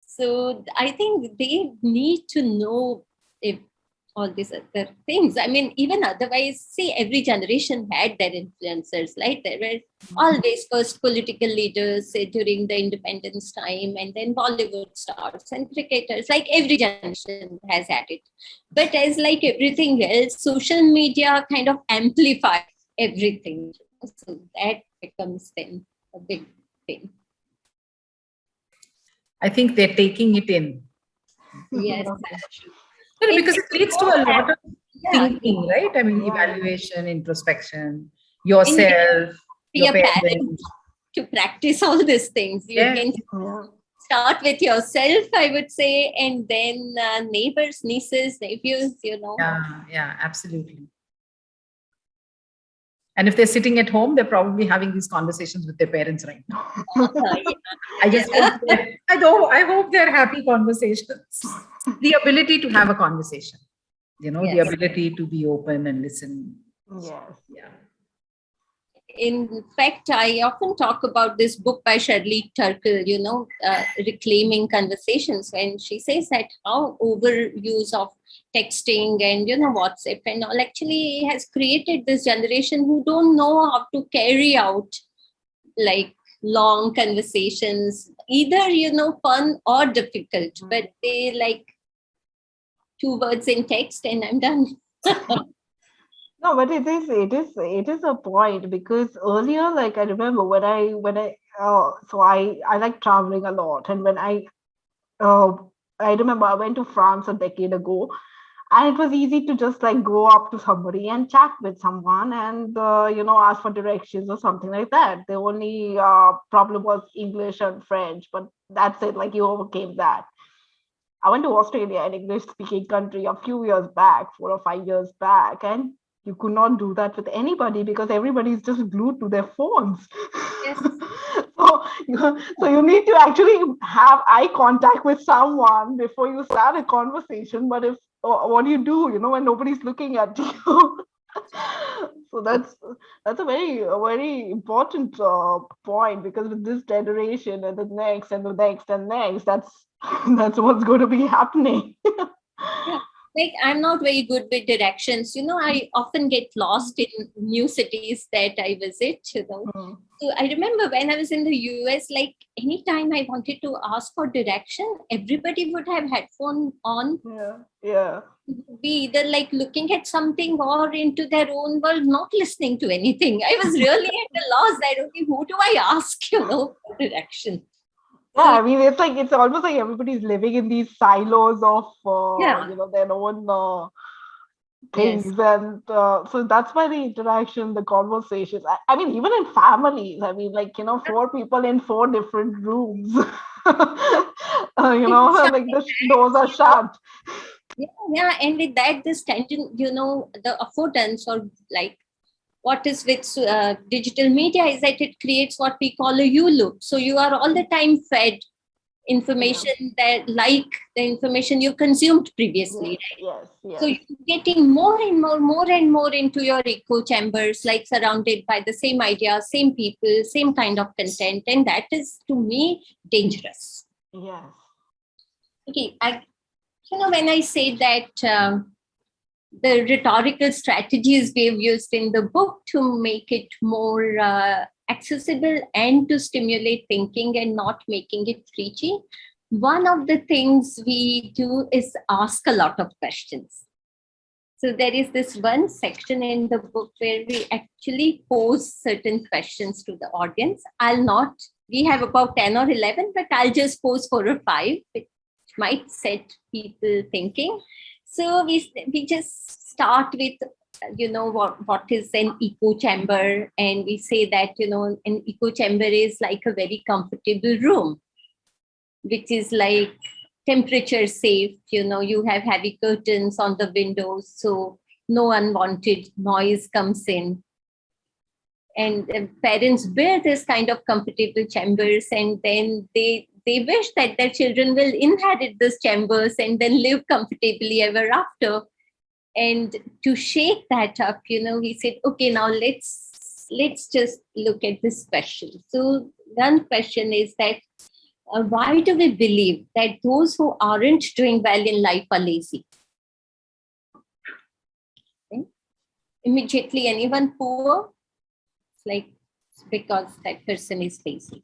So I think they need to know if all these other things. I mean, even otherwise, see, every generation had their influencers, right? There were always first political leaders, say, during the independence time, and then Bollywood stars and cricketers, like every generation has had it. But as like everything else, social media kind of amplifies everything. So that becomes then a big thing.
I think they're taking it in.
Yes.
Because it leads to a lot of thinking, right? I mean, evaluation, introspection, yourself, your parents.
To practice all these things. You can start with yourself, I would say, and then neighbors, nieces, nephews,
Yeah, absolutely. And if they're sitting at home, they're probably having these conversations with their parents right now. I hope they're happy conversations. The ability to have a conversation, the ability to be open and listen.
Yes.
Yeah.
In fact, I often talk about this book by Shirley Turkle, Reclaiming Conversations, and she says that how overuse of texting and, WhatsApp and all actually has created this generation who don't know how to carry out like long conversations, either, fun or difficult, but they like 2 words in text and I'm done.
No, but it is a point, because earlier, like I remember when I like traveling a lot, and uh, I remember I went to France a decade ago, and it was easy to just like go up to somebody and chat with someone, and ask for directions or something like that. The only problem was English and French, but that's it. Like, you overcame that. I went to Australia, an English speaking country, a few years back, 4 or 5 years back, and you could not do that with anybody because everybody is just glued to their phones.
Yes.
So you need to actually have eye contact with someone before you start a conversation. But what do you do, when nobody's looking at you? So that's a very important point, because with this generation and the next and the next and next, that's what's going to be happening.
Yeah. Like, I'm not very good with directions. I often get lost in new cities that I visit.
Mm.
So I remember when I was in the US, like anytime I wanted to ask for direction, everybody would have headphone on,
Yeah.
be either like looking at something or into their own world, not listening to anything. I was really at a loss. I don't know, who do I ask, for direction.
Yeah,
So
I mean, it's almost like everybody's living in these silos of
yeah,
their own
yes.
things, and so that's why the interaction, the conversations. I mean, even in families, I mean, like, 4 people in 4 different rooms. Like the doors are shut.
Yeah, and with that, this tension, the affordance, or like what is with digital media, is that it creates what we call a U loop. So you are all the time fed information that, like the information you consumed previously, right?
Yes.
So you're getting more and more into your echo chambers, like surrounded by the same ideas, same people, same kind of content, and that is, to me, dangerous.
Yes.
Okay, when I say that the rhetorical strategies we've used in the book to make it more accessible and to stimulate thinking and not making it preachy, one of the things we do is ask a lot of questions. So there is this one section in the book where we actually pose certain questions to the audience. We have about 10 or 11, but I'll just pose 4 or 5, which might set people thinking. So we just start with, what is an echo chamber? And we say that, an echo chamber is like a very comfortable room, which is like temperature safe. You have heavy curtains on the windows, so no unwanted noise comes in. And parents build this kind of comfortable chambers, and then they wish that their children will inherit these chambers and then live comfortably ever after. And to shake that up, we said, okay, now let's just look at this question. So one question is that, why do we believe that those who aren't doing well in life are lazy? Okay. Immediately, anyone poor? It's like, because that person is lazy.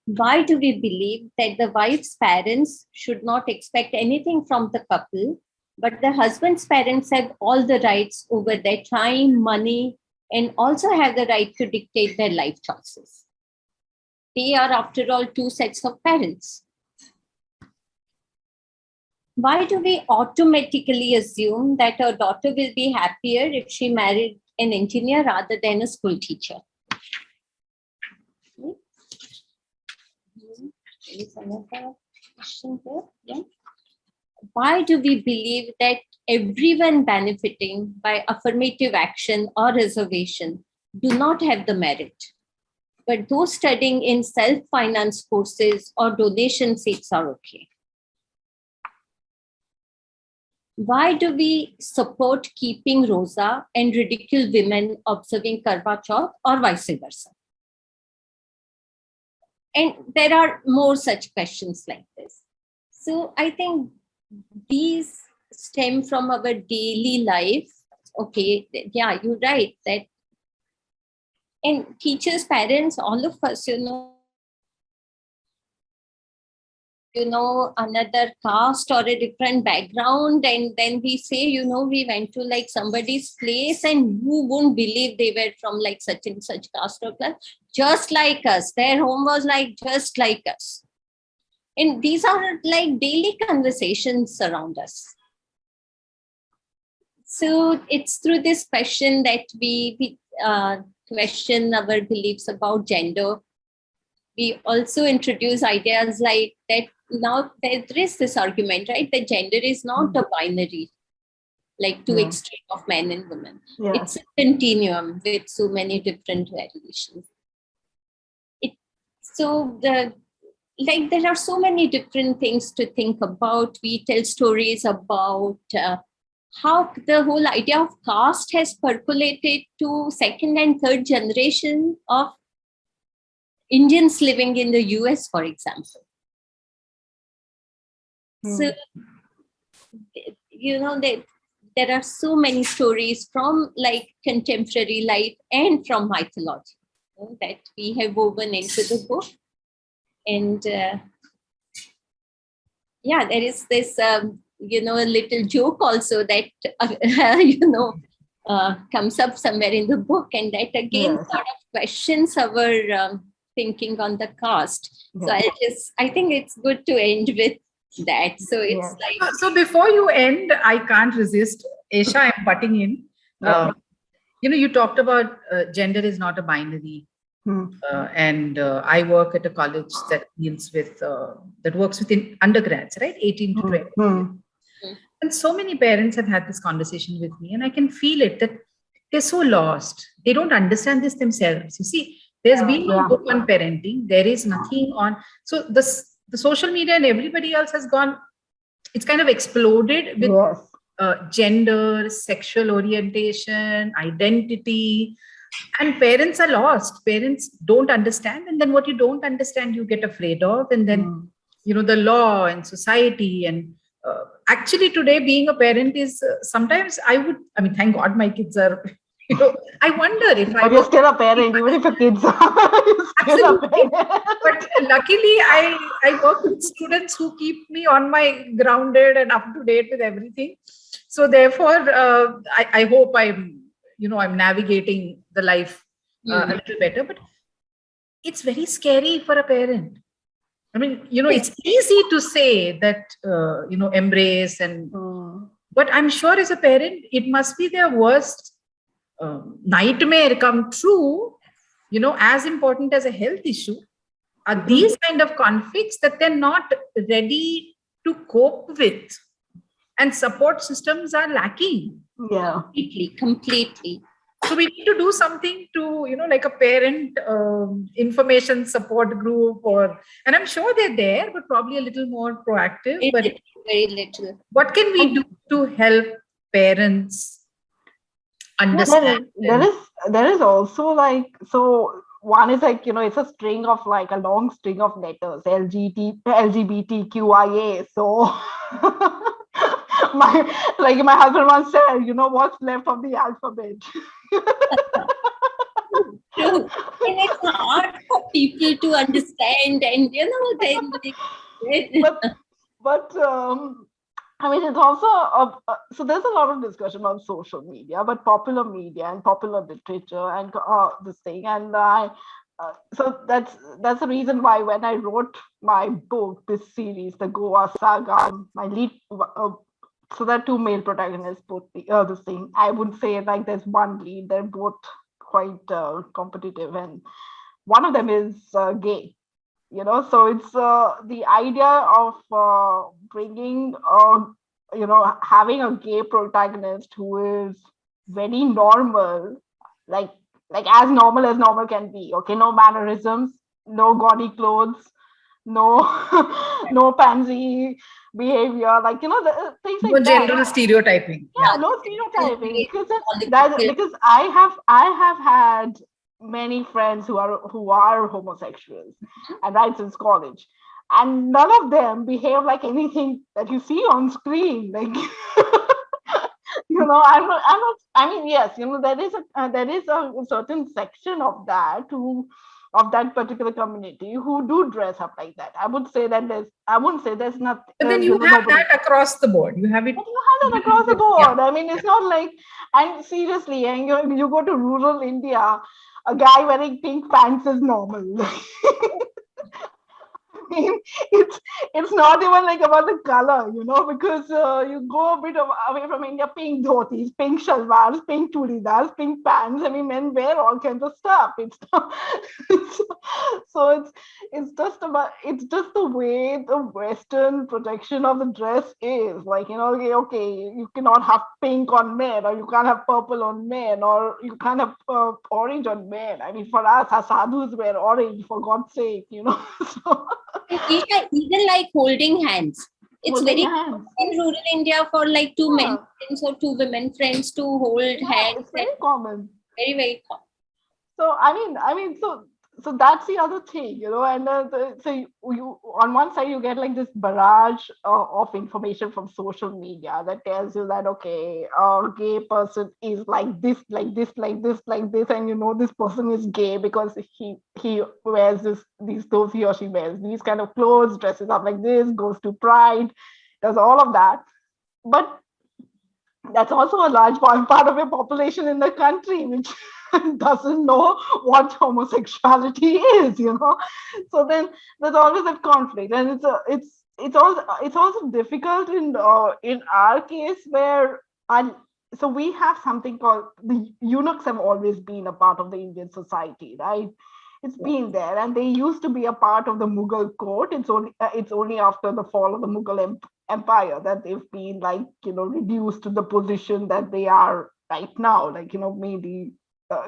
Why do we believe that the wife's parents should not expect anything from the couple, but the husband's parents have all the rights over their time, money, and also have the right to dictate their life choices? They are, after all, 2 sets of parents. Why do we automatically assume that our daughter will be happier if she married an engineer rather than a school teacher? There is another question here. Yeah. Why do we believe that everyone benefiting by affirmative action or reservation do not have the merit, but those studying in self-finance courses or donation seats are okay? Why do we support keeping Rosa and ridicule women observing Karwa Chauth, or vice versa? And there are more such questions like this. So I think these stem from our daily life. Okay, yeah, you're right that And teachers, parents, all of us, another caste or a different background, and then we say, we went to like somebody's place and you won't believe they were from like such and such caste or class, just like us. Their home was like just like us. And these are like daily conversations around us. So it's through this question that we question our beliefs about gender. We also introduce ideas like that. Now there is this argument, right, that gender is not a binary, like two extremes of men and women. It's a continuum with so many different variations. There are so many different things to think about. We tell stories about how the whole idea of caste has percolated to second and third generation of Indians living in the US, for example. So, there are so many stories from like contemporary life and from mythology that we have woven into the book. And there is this, a little joke also that, comes up somewhere in the book, and that again sort of questions our thinking on the caste. So I think it's good to end with that. So it's like.
So before you end, I can't resist. Esha, I'm butting in. You talked about gender is not a binary. And I work at a college that deals with, that works with undergrads, right? 18 to 20. And so many parents have had this conversation with me, and I can feel it that they're so lost. They don't understand this themselves. You see, there's been no book on parenting. There is nothing on. So the social media and everybody else has gone, it's kind of exploded with gender, sexual orientation, identity. And parents are lost. Parents don't understand. And then what you don't understand, you get afraid of. And then, the law and society. And actually today being a parent is sometimes thank God my kids are, I wonder if
But you're still a parent, even if your kids are still a parent.
But luckily I work with students who keep me on my grounded and up to date with everything. So therefore, I hope I'm navigating the life a little better, but it's very scary for a parent. It's easy to say that, embrace but I'm sure as a parent, it must be their worst nightmare come true, as important as a health issue are these kind of conflicts that they're not ready to cope with, and support systems are lacking.
Completely.
So we need to do something to, like a parent information support group, and I'm sure they're there, but probably a little more proactive.
Very little.
What can we do to help parents understand?
There is also like, so one is like, it's a string of like a long string of letters, LGBTQIA. So my husband once said, what's left of the alphabet?
True. And it's hard for people to understand, and
it's also so there's a lot of discussion on social media, but popular media and popular literature and this thing, and so that's the reason why when I wrote my book, this series, the Goa Saga, my lead. So there are two male protagonists, both this thing. I would say like there's one lead. They're both quite competitive, and one of them is gay. So it's the idea of bringing, having a gay protagonist who is very normal, like as normal can be. Okay, no mannerisms, no gaudy clothes, no pansy behavior, the things like
no
that.
general stereotyping.
No stereotyping. Because I have had many friends who are homosexuals, and right since college, and none of them behave like anything that you see on screen. Like I mean, yes, there is a certain section of that particular community who do dress up like that. I wouldn't say there's not,
But then you have
nobody.
that across the board. You have it.
But you have it across the board. I mean, it's not like, and seriously, and you go to rural India, a guy wearing pink pants is normal. Mean, it's not even like about the color, because you go a bit away from India, pink dhotis, pink shalwars, pink churidars, pink pants. I mean, men wear all kinds of stuff. It's not, so it's just the way the Western protection of the dress is. Like, okay, you cannot have pink on men, or you can't have purple on men, or you can't have orange on men. I mean, for us, our sadhus wear orange, for God's sake, So.
Isha, even like holding hands. It's
Holding
very
hands.
common in rural India for like two men friends or two women friends to hold hands.
It's very common.
Very, very common.
So so that's the other thing, and so you on one side you get like this barrage of information from social media that tells you that, okay, a gay person is like this, like this, like this, like this, and this person is gay because he wears those he or she wears these kind of clothes, dresses up like this, goes to Pride, does all of that, but that's also a large part of your population in the country, which doesn't know what homosexuality is, So then there's always that conflict, and it's also difficult in our case where so we have something called the eunuchs have always been a part of the Indian society, right? It's been there, and they used to be a part of the Mughal court. It's only after the fall of the Mughal empire that they've been reduced to the position that they are right now. Maybe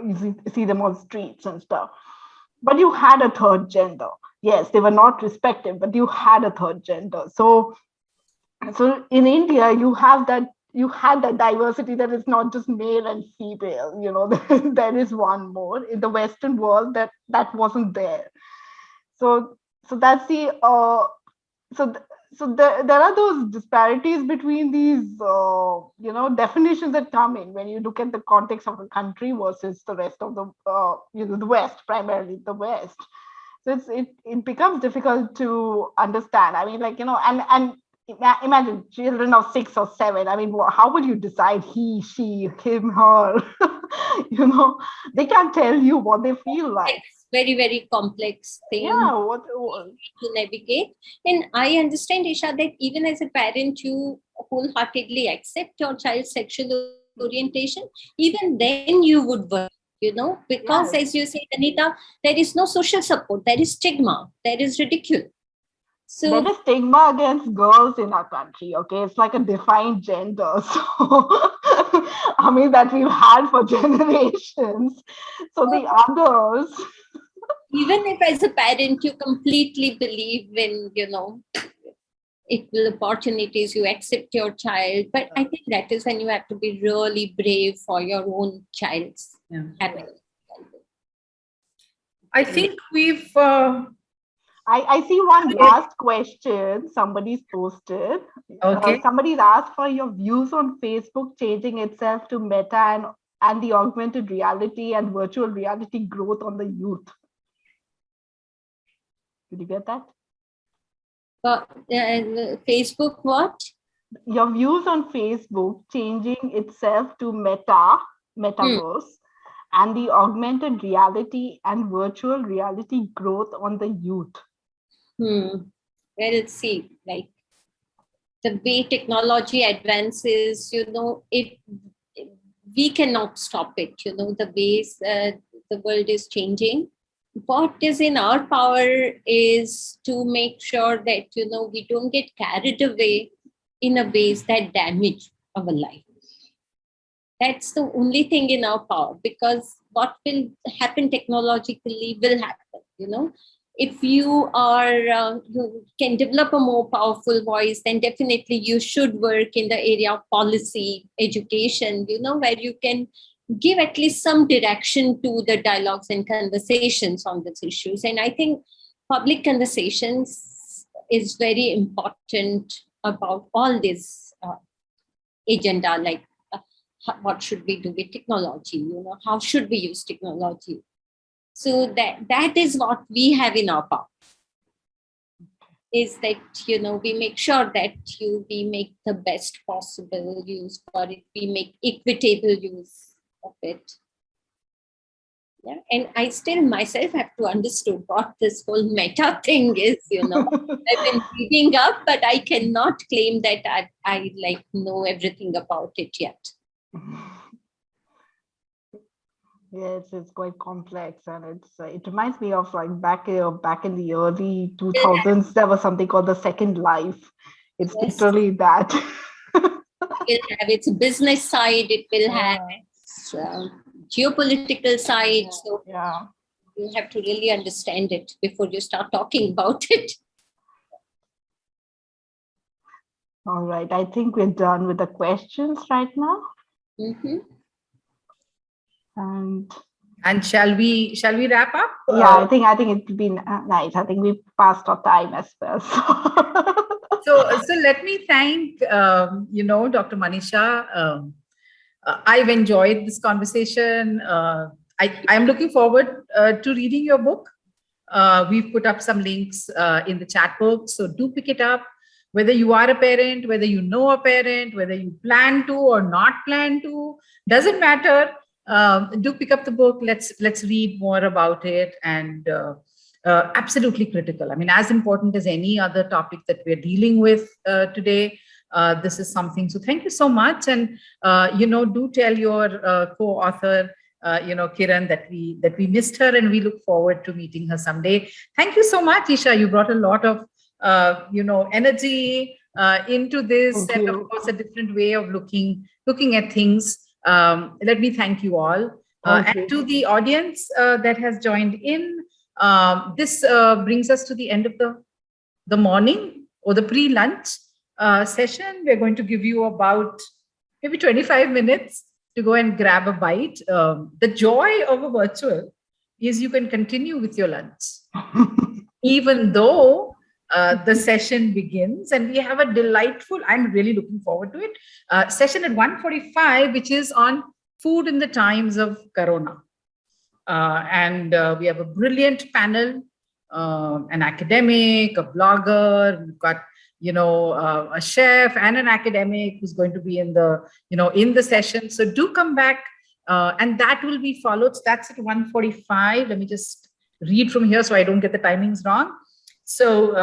you see them on streets and stuff. But you had a third gender. Yes, they were not respected, but you had a third gender. So in India, you had that diversity that is not just male and female. There is one more. In the Western world, that wasn't there. So that's the so there are those disparities between these definitions that come in when you look at the context of a country versus the rest of the West, primarily the West. So it becomes difficult to understand. I mean, and imagine children of 6 or 7. I mean, how will you decide he, she, him, her? They can't tell you what they feel like.
It's very, very complex thing.
Yeah,
to navigate. And I understand, Isha, that even as a parent, you wholeheartedly accept your child's sexual orientation. Even then, you would work, because as you say, Anita, there is no social support, there is stigma, there is ridicule. So
there is stigma against girls in our country. Okay, it's like a defined gender. So I mean that we've had for generations. So the others.
Even if as a parent you completely believe in, equal opportunities, you accept your child, but I think that is when you have to be really brave for your own child's happiness.
I think we've
I see one last question somebody's posted.
Okay.
Somebody's asked for your views on Facebook changing itself to meta and the augmented reality and virtual reality growth on the youth. Did you get that?
Facebook what?
Your views on Facebook changing itself to metaverse, and the augmented reality and virtual reality growth on the youth.
Well, see, like the way technology advances, we cannot stop it. The ways the world is changing. What is in our power is to make sure that, we don't get carried away in a ways that damage our life. That's the only thing in our power, because what will happen technologically will happen, If you you can develop a more powerful voice, then definitely you should work in the area of policy, education, where you can give at least some direction to the dialogues and conversations on these issues. And I think public conversations is very important about all this agenda, like what should we do with technology? How should we use technology? So that is what we have in our power. Is that, we make sure that we make the best possible use for it. We make equitable use of it. Yeah. And I still myself have to understand what this whole meta thing is, I've been reading up, but I cannot claim that I know everything about it yet.
Yes, it's quite complex, and it reminds me of like back in the early 2000s, there was something called the Second Life. It's literally that.
It will have its business side. It will have its geopolitical side. So you have to really understand it before you start talking about it.
All right, I think we're done with the questions right now.
Mm-hmm.
And
shall we wrap up?
Yeah, I think it's been nice. I think we passed our time as well.
So let me thank Dr. Manisha. I've enjoyed this conversation. I'm looking forward to reading your book. We've put up some links in the chat box, so do pick it up. Whether you are a parent, whether you know a parent, whether you plan to or not plan to, doesn't matter. Do pick up the book. Let's read more about it, and absolutely critical. I mean, as important as any other topic that we're dealing with today. This is something. So thank you so much, and do tell your co-author, Kiran, that we missed her, and we look forward to meeting her someday. Thank you so much, Isha. You brought a lot of energy into this, and of course a different way of looking at things. Let me thank you all, and to the audience that has joined in. This brings us to the end of the morning or the pre-lunch session. We're going to give you about maybe 25 minutes to go and grab a bite. The joy of a virtual is you can continue with your lunch, even though the session begins, and we have a delightful, I'm really looking forward to it, session at 1:45, which is on food in the times of Corona. And we have a brilliant panel, an academic, a blogger, we've got a chef and an academic who's going to be in the session. So do come back, and that will be followed. So that's at 1:45. Let me just read from here so I don't get the timings wrong. So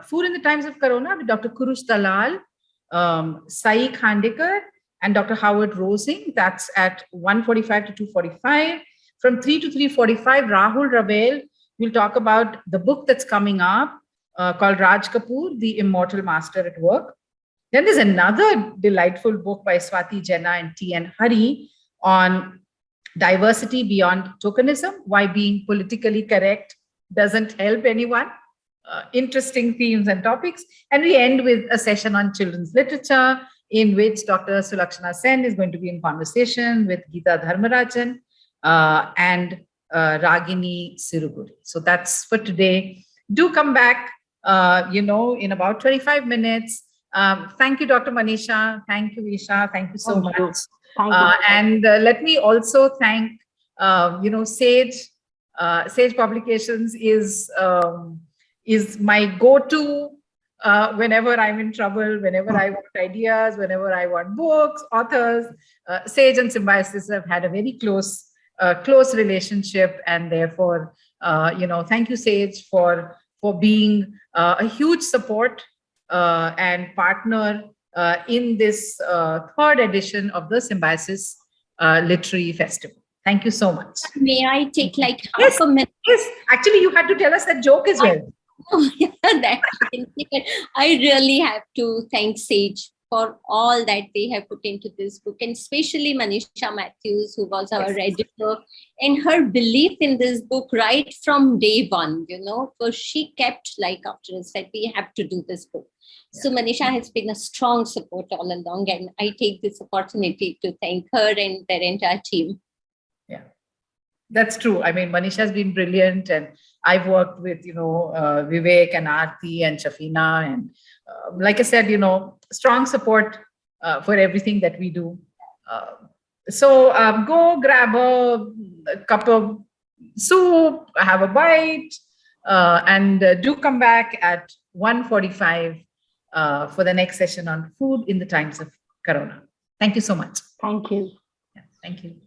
food in the times of Corona with Dr. Kurush Dalal, Sai Khandekar, and Dr. Howard Rosing. That's at 1:45 to 2:45. From 3 to 3:45, Rahul Ravel will talk about the book that's coming up called Raj Kapoor, The Immortal Master at Work. Then there's another delightful book by Swati Jena and T.N. Hari on diversity beyond tokenism, why being politically correct doesn't help anyone. Interesting themes and topics. And we end with a session on children's literature, in which Dr. Sulakshana Sen is going to be in conversation with Geeta Dharmarajan and Ragini Siruguri. So that's for today. Do come back, in about 25 minutes. Thank you, Dr. Manisha. Thank you, Isha. Thank you so much.
Thank you.
And let me also thank, Sage. Sage Publications is my go-to whenever I'm in trouble, whenever I want ideas, whenever I want books, authors. Sage and Symbiosis have had a very close relationship, and therefore, thank you, Sage, for being a huge support and partner in this third edition of the Symbiosis Literary Festival. Thank you so much.
May I take half a minute?
Yes, actually, you had to tell us that joke as well.
I really have to thank Sage for all that they have put into this book, and especially Manisha Matthews, who was our editor, and her belief in this book right from day one, because she kept after us that we have to do this book. So Manisha has been a strong support all along, and I take this opportunity to thank her and their entire team.
Yeah, that's true. I mean, Manisha has been brilliant, and I've worked with, Vivek and Aarti and Shafina, and like I said, strong support for everything that we do. So go grab a cup of soup, have a bite, and do come back at 1:45 for the next session on food in the times of Corona. Thank you so much.
Thank you.
Yeah, thank you.